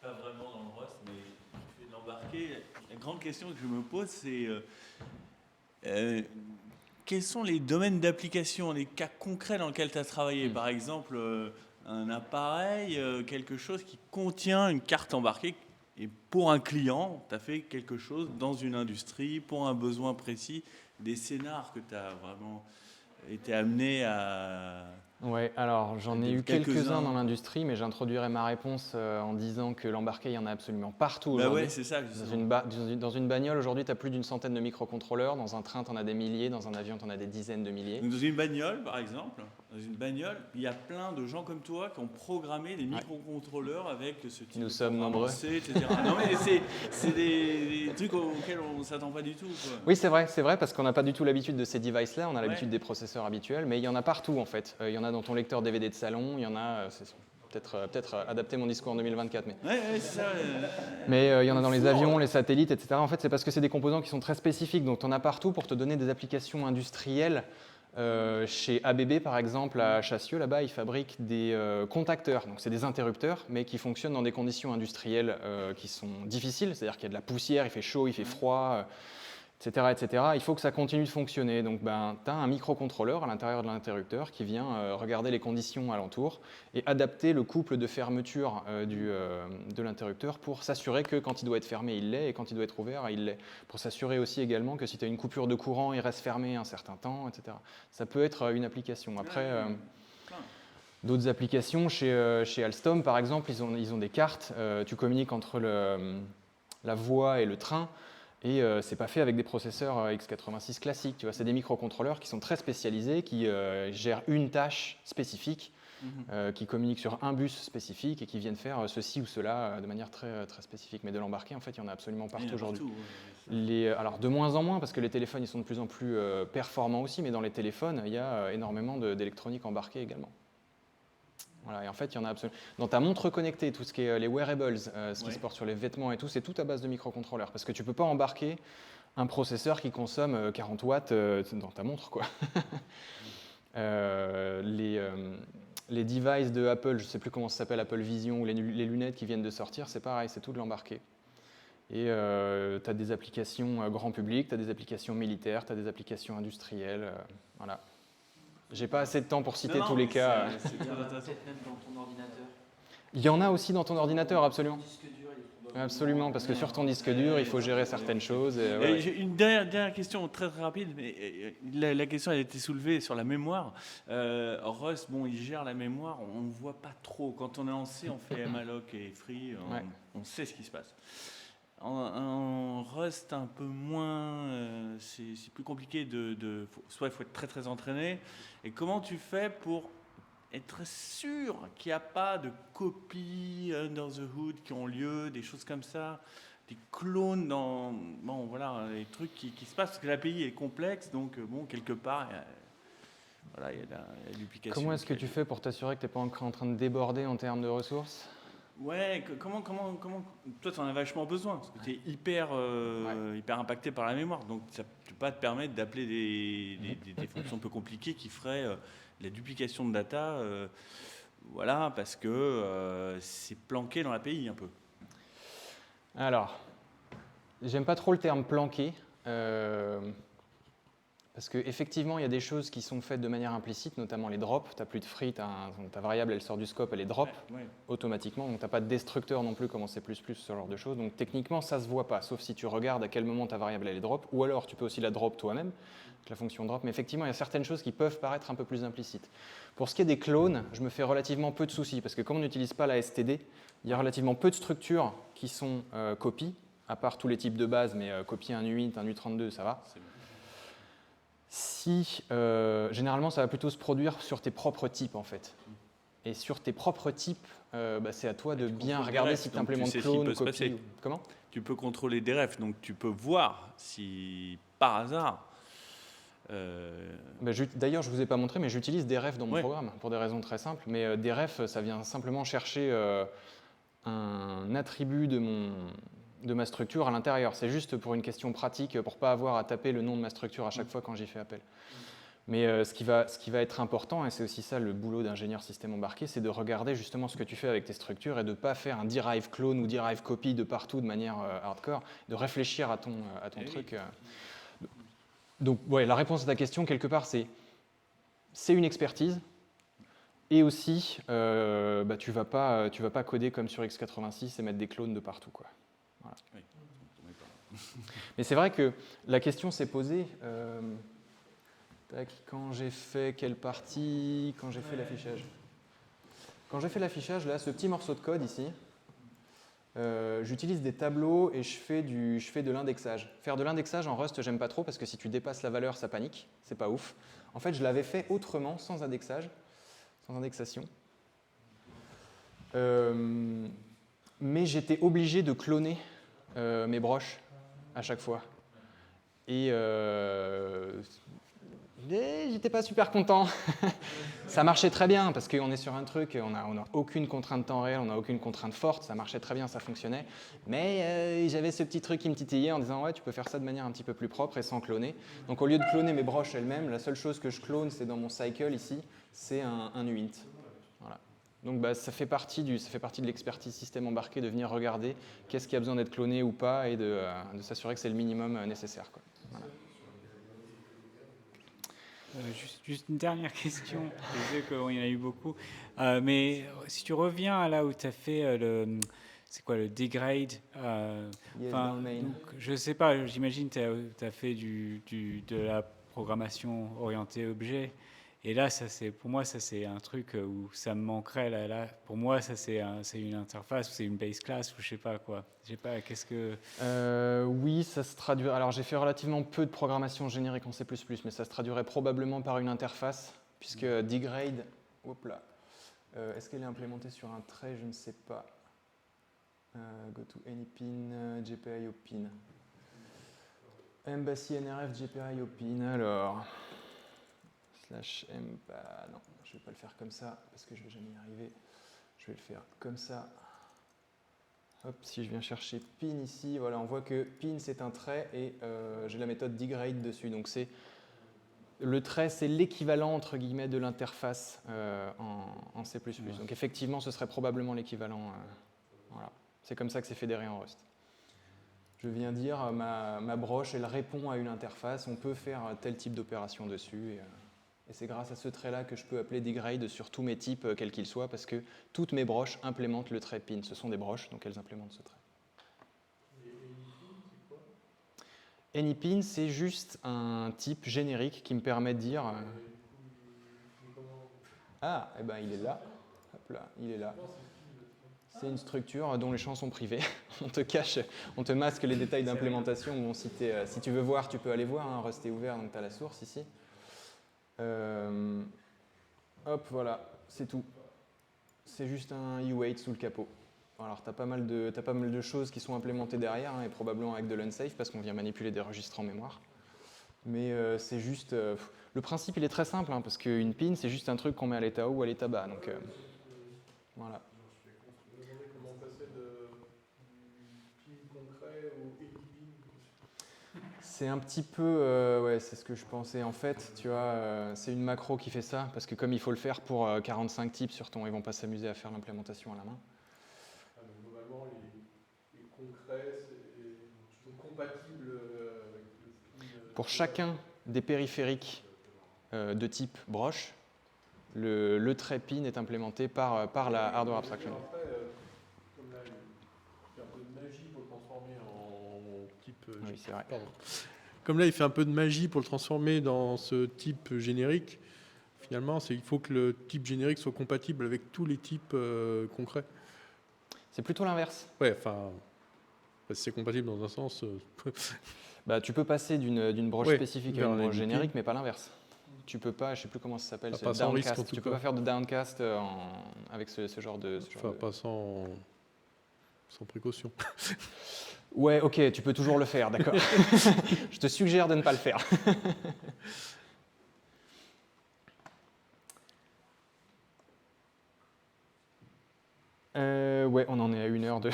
pas vraiment dans le Rust, mais je fais de l'embarquer. La grande question que je me pose, c'est quels sont les domaines d'application, les cas concrets dans lesquels tu as travaillé? Par exemple, un appareil, quelque chose qui contient une carte embarquée. Et pour un client, tu as fait quelque chose dans une industrie, pour un besoin précis, des scénars que tu as vraiment été amené à... Ouais, alors j'en ai eu quelques-uns dans l'industrie, mais j'introduirai ma réponse en disant que l'embarqué, il y en a absolument partout aujourd'hui. Ouais, c'est ça. Dans une bagnole, aujourd'hui, tu as plus d'une centaine de microcontrôleurs. Dans un train, tu en as des milliers. Dans un avion, tu en as des dizaines de milliers. Donc, dans une bagnole, par exemple, il y a plein de gens comme toi qui ont programmé des microcontrôleurs avec ce type Nous sommes nombreux. etc. Non, mais c'est des trucs auxquels on ne s'attend pas du tout, quoi. Oui, c'est vrai, parce qu'on n'a pas du tout l'habitude de ces devices-là. On a l'habitude des processeurs habituels, mais il y en a partout, en fait. Il y en a dans ton lecteur DVD de salon, il y en a... Peut-être adapter mon discours en 2024, mais... Ouais, c'est ça. Mais il y en a dans les avions, les satellites, etc. En fait, c'est parce que c'est des composants qui sont très spécifiques, donc tu en as partout pour te donner des applications industrielles. Chez ABB, par exemple, à Chassieux, là-bas, ils fabriquent des contacteurs. Donc, c'est des interrupteurs, mais qui fonctionnent dans des conditions industrielles qui sont difficiles. C'est-à-dire qu'il y a de la poussière, il fait chaud, il fait froid, etc., etc. Il faut que ça continue de fonctionner. Donc, tu as un microcontrôleur à l'intérieur de l'interrupteur qui vient regarder les conditions alentour et adapter le couple de fermeture de l'interrupteur pour s'assurer que quand il doit être fermé, il l'est, et quand il doit être ouvert, il l'est. Pour s'assurer aussi également que si tu as une coupure de courant, il reste fermé un certain temps, etc. Ça peut être une application. Après, d'autres applications, chez Alstom, par exemple, ils ont des cartes. Tu communiques entre la voie et le train. Et c'est pas fait avec des processeurs x86 classiques. Tu vois, c'est des microcontrôleurs qui sont très spécialisés, qui gèrent une tâche spécifique, qui communiquent sur un bus spécifique et qui viennent faire ceci ou cela de manière très, très spécifique. Mais de l'embarqué, en fait, il y en a absolument partout aujourd'hui. Alors de moins en moins, parce que les téléphones ils sont de plus en plus performants aussi, mais dans les téléphones, il y a énormément d'électronique embarquée également. Voilà, et en fait, il y en a absolument. Dans ta montre connectée, tout ce qui est les wearables, ce qui se porte sur les vêtements et tout, c'est tout à base de microcontrôleurs. Parce que tu ne peux pas embarquer un processeur qui consomme 40 watts dans ta montre, quoi. Les devices de Apple, je ne sais plus comment ça s'appelle, Apple Vision, ou les lunettes qui viennent de sortir, c'est pareil, c'est tout de l'embarqué. Et tu as des applications grand public, tu as des applications militaires, tu as des applications industrielles. Voilà. J'ai pas assez de temps pour citer tous les cas. C'est très intéressant. Même dans ton ordinateur. Il y en a aussi dans ton ordinateur, absolument. Absolument, parce que sur ton disque dur, il faut gérer certaines choses. Et j'ai une dernière question très, très rapide, mais la question a été soulevée sur la mémoire. Rust, bon, il gère la mémoire, on ne voit pas trop. Quand on est en C, on fait malloc et free, on sait ce qui se passe. En Rust, un peu moins, c'est plus compliqué soit il faut être très très entraîné. Et comment tu fais pour être sûr qu'il n'y a pas de copies under the hood qui ont lieu, des choses comme ça, des clones dans, bon voilà, des trucs qui se passent parce que l'API est complexe, donc bon quelque part, il y a la duplication. Comment est-ce que tu fais pour t'assurer que tu n'es pas en train de déborder en termes de ressources ? Ouais, comment toi tu en as vachement besoin parce que tu es hyper impacté par la mémoire, donc ça peut pas te permettre d'appeler des fonctions un peu compliquées qui feraient la duplication de data, voilà, parce que c'est planqué dans l'API un peu. Alors, j'aime pas trop le terme planqué. Parce qu'effectivement, il y a des choses qui sont faites de manière implicite, notamment les drops. Tu n'as plus de free, ta variable, elle sort du scope, elle est drop automatiquement. Donc, tu n'as pas de destructeur non plus comme en C++, ce genre de choses. Donc, techniquement, ça ne se voit pas, sauf si tu regardes à quel moment ta variable, elle est drop. Ou alors, tu peux aussi la drop toi-même, avec la fonction drop. Mais effectivement, il y a certaines choses qui peuvent paraître un peu plus implicites. Pour ce qui est des clones, je me fais relativement peu de soucis, parce que comme on n'utilise pas la STD, il y a relativement peu de structures qui sont copies, à part tous les types de base, mais copier un U-int, un U32, ça va. Généralement, ça va plutôt se produire sur tes propres types, en fait. Et sur tes propres types, c'est à toi de bien regarder si tu implémentes clone ou copie. Comment ? Tu peux contrôler des refs, donc tu peux voir si, par hasard... D'ailleurs, je ne vous ai pas montré, mais j'utilise des refs dans mon programme, pour des raisons très simples. Mais des refs, ça vient simplement chercher un attribut de ma structure à l'intérieur. C'est juste pour une question pratique, pour ne pas avoir à taper le nom de ma structure à chaque fois quand j'y fais appel. Mais ce qui va être important, et c'est aussi ça le boulot d'ingénieur système embarqué, c'est de regarder justement ce que tu fais avec tes structures et de ne pas faire un derive clone ou derive copy de partout de manière hardcore, de réfléchir à ton truc. Donc la réponse à ta question, quelque part, c'est une expertise. Et aussi, tu vas pas coder comme sur x86 et mettre des clones de partout, quoi. Voilà. Mais c'est vrai que la question s'est posée quand j'ai fait quelle partie, quand j'ai fait l'affichage. Quand j'ai fait l'affichage, là, ce petit morceau de code ici, j'utilise des tableaux et je fais de l'indexage. Faire de l'indexage en Rust, j'aime pas trop parce que si tu dépasses la valeur, ça panique, c'est pas ouf. En fait, je l'avais fait autrement, sans indexage, sans indexation. Mais j'étais obligé de cloner mes broches à chaque fois. Et j'étais pas super content. Ça marchait très bien parce qu'on est sur un truc, on n'a aucune contrainte temps réel, on n'a aucune contrainte forte, ça marchait très bien, ça fonctionnait. Mais j'avais ce petit truc qui me titillait en disant ouais, tu peux faire ça de manière un petit peu plus propre et sans cloner. Donc au lieu de cloner mes broches elles-mêmes, la seule chose que je clone, c'est dans mon cycle ici, c'est un uint. Voilà. Donc ça fait partie de l'expertise système embarqué de venir regarder qu'est-ce qui a besoin d'être cloné ou pas et de s'assurer que c'est le minimum nécessaire, quoi. Voilà. Juste une dernière question, je sais qu'il y en a eu beaucoup, mais si tu reviens à là où tu as fait c'est quoi le degrade, donc, je sais pas, j'imagine que tu as fait de la programmation orientée objet, Et là, pour moi, ça c'est un truc où ça me manquerait. Là, pour moi, ça c'est une interface, ou c'est une base class, ou je sais pas quoi. Je sais pas, qu'est-ce que... Oui, ça se traduit. Alors j'ai fait relativement peu de programmation générique en C++, mais ça se traduirait probablement par une interface, puisque dgrade, hop là, est-ce qu'elle est implémentée sur un trait? Je ne sais pas. Go to any pin, GPIO pin. Embassy NRF GPIO pin, alors... Slash M, bah non, je ne vais pas le faire comme ça, parce que je ne vais jamais y arriver. Je vais le faire comme ça. Hop, si je viens chercher pin ici, voilà, on voit que pin c'est un trait et j'ai la méthode dgrade dessus. Donc le trait, c'est l'équivalent entre guillemets de l'interface en C++. Donc effectivement, ce serait probablement l'équivalent. Voilà. C'est comme ça que c'est fédéré en Rust. Je viens dire, ma broche, elle répond à une interface, on peut faire tel type d'opération dessus. Et c'est grâce à ce trait-là que je peux appeler dgrade sur tous mes types, quels qu'ils soient, parce que toutes mes broches implémentent le trait pin. Ce sont des broches, donc elles implémentent ce trait. Anypin, c'est juste un type générique qui me permet de dire... Ah, eh ben il est là. Hop là, il est là. C'est une structure dont les champs sont privés. On te cache, on te masque les détails d'implémentation. Bon, si tu veux voir, tu peux aller voir. Hein, Rust est ouvert, donc tu as la source ici. Hop, voilà, c'est tout. C'est juste un U8 sous le capot. Alors, tu as pas mal de choses qui sont implémentées derrière, hein, et probablement avec de l'unsafe, parce qu'on vient manipuler des registres en mémoire. Mais c'est juste... le principe, il est très simple, hein, parce qu'une pin, c'est juste un truc qu'on met à l'état haut ou à l'état bas. Donc, voilà. C'est un petit peu, ouais, c'est ce que je pensais. En fait, tu vois, c'est une macro qui fait ça, parce que comme il faut le faire pour 45 types sur ton, ils vont pas s'amuser à faire l'implémentation à la main. Globalement, les concrets sont compatibles avec le... Pour chacun des périphériques de type broche, le trait pin est implémenté par la hardware abstraction. Après, comme là, il fait un peu de magie pour le transformer en type... Oui, c'est vrai. Pardon. Comme là, il fait un peu de magie pour le transformer dans ce type générique, finalement, il faut que le type générique soit compatible avec tous les types concrets. C'est plutôt l'inverse. Ouais, enfin, c'est compatible dans un sens. Bah, tu peux passer d'une broche spécifique à une broche générique, mais pas l'inverse. Tu peux pas, je sais plus comment ça s'appelle, pas sans risque, en tout tu peux cas. pas faire de downcast avec ce genre de... Pas sans précaution. Ouais, ok, tu peux toujours le faire, d'accord. Je te suggère de ne pas le faire. Ouais, on en est à 1 heure de...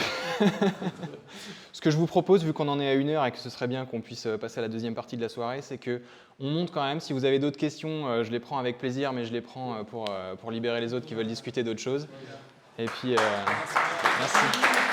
Ce que je vous propose, vu qu'on en est à 1 heure et que ce serait bien qu'on puisse passer à la deuxième partie de la soirée, c'est qu'on monte quand même. Si vous avez d'autres questions, je les prends avec plaisir, mais je les prends pour libérer les autres qui veulent discuter d'autres choses. Et puis, merci.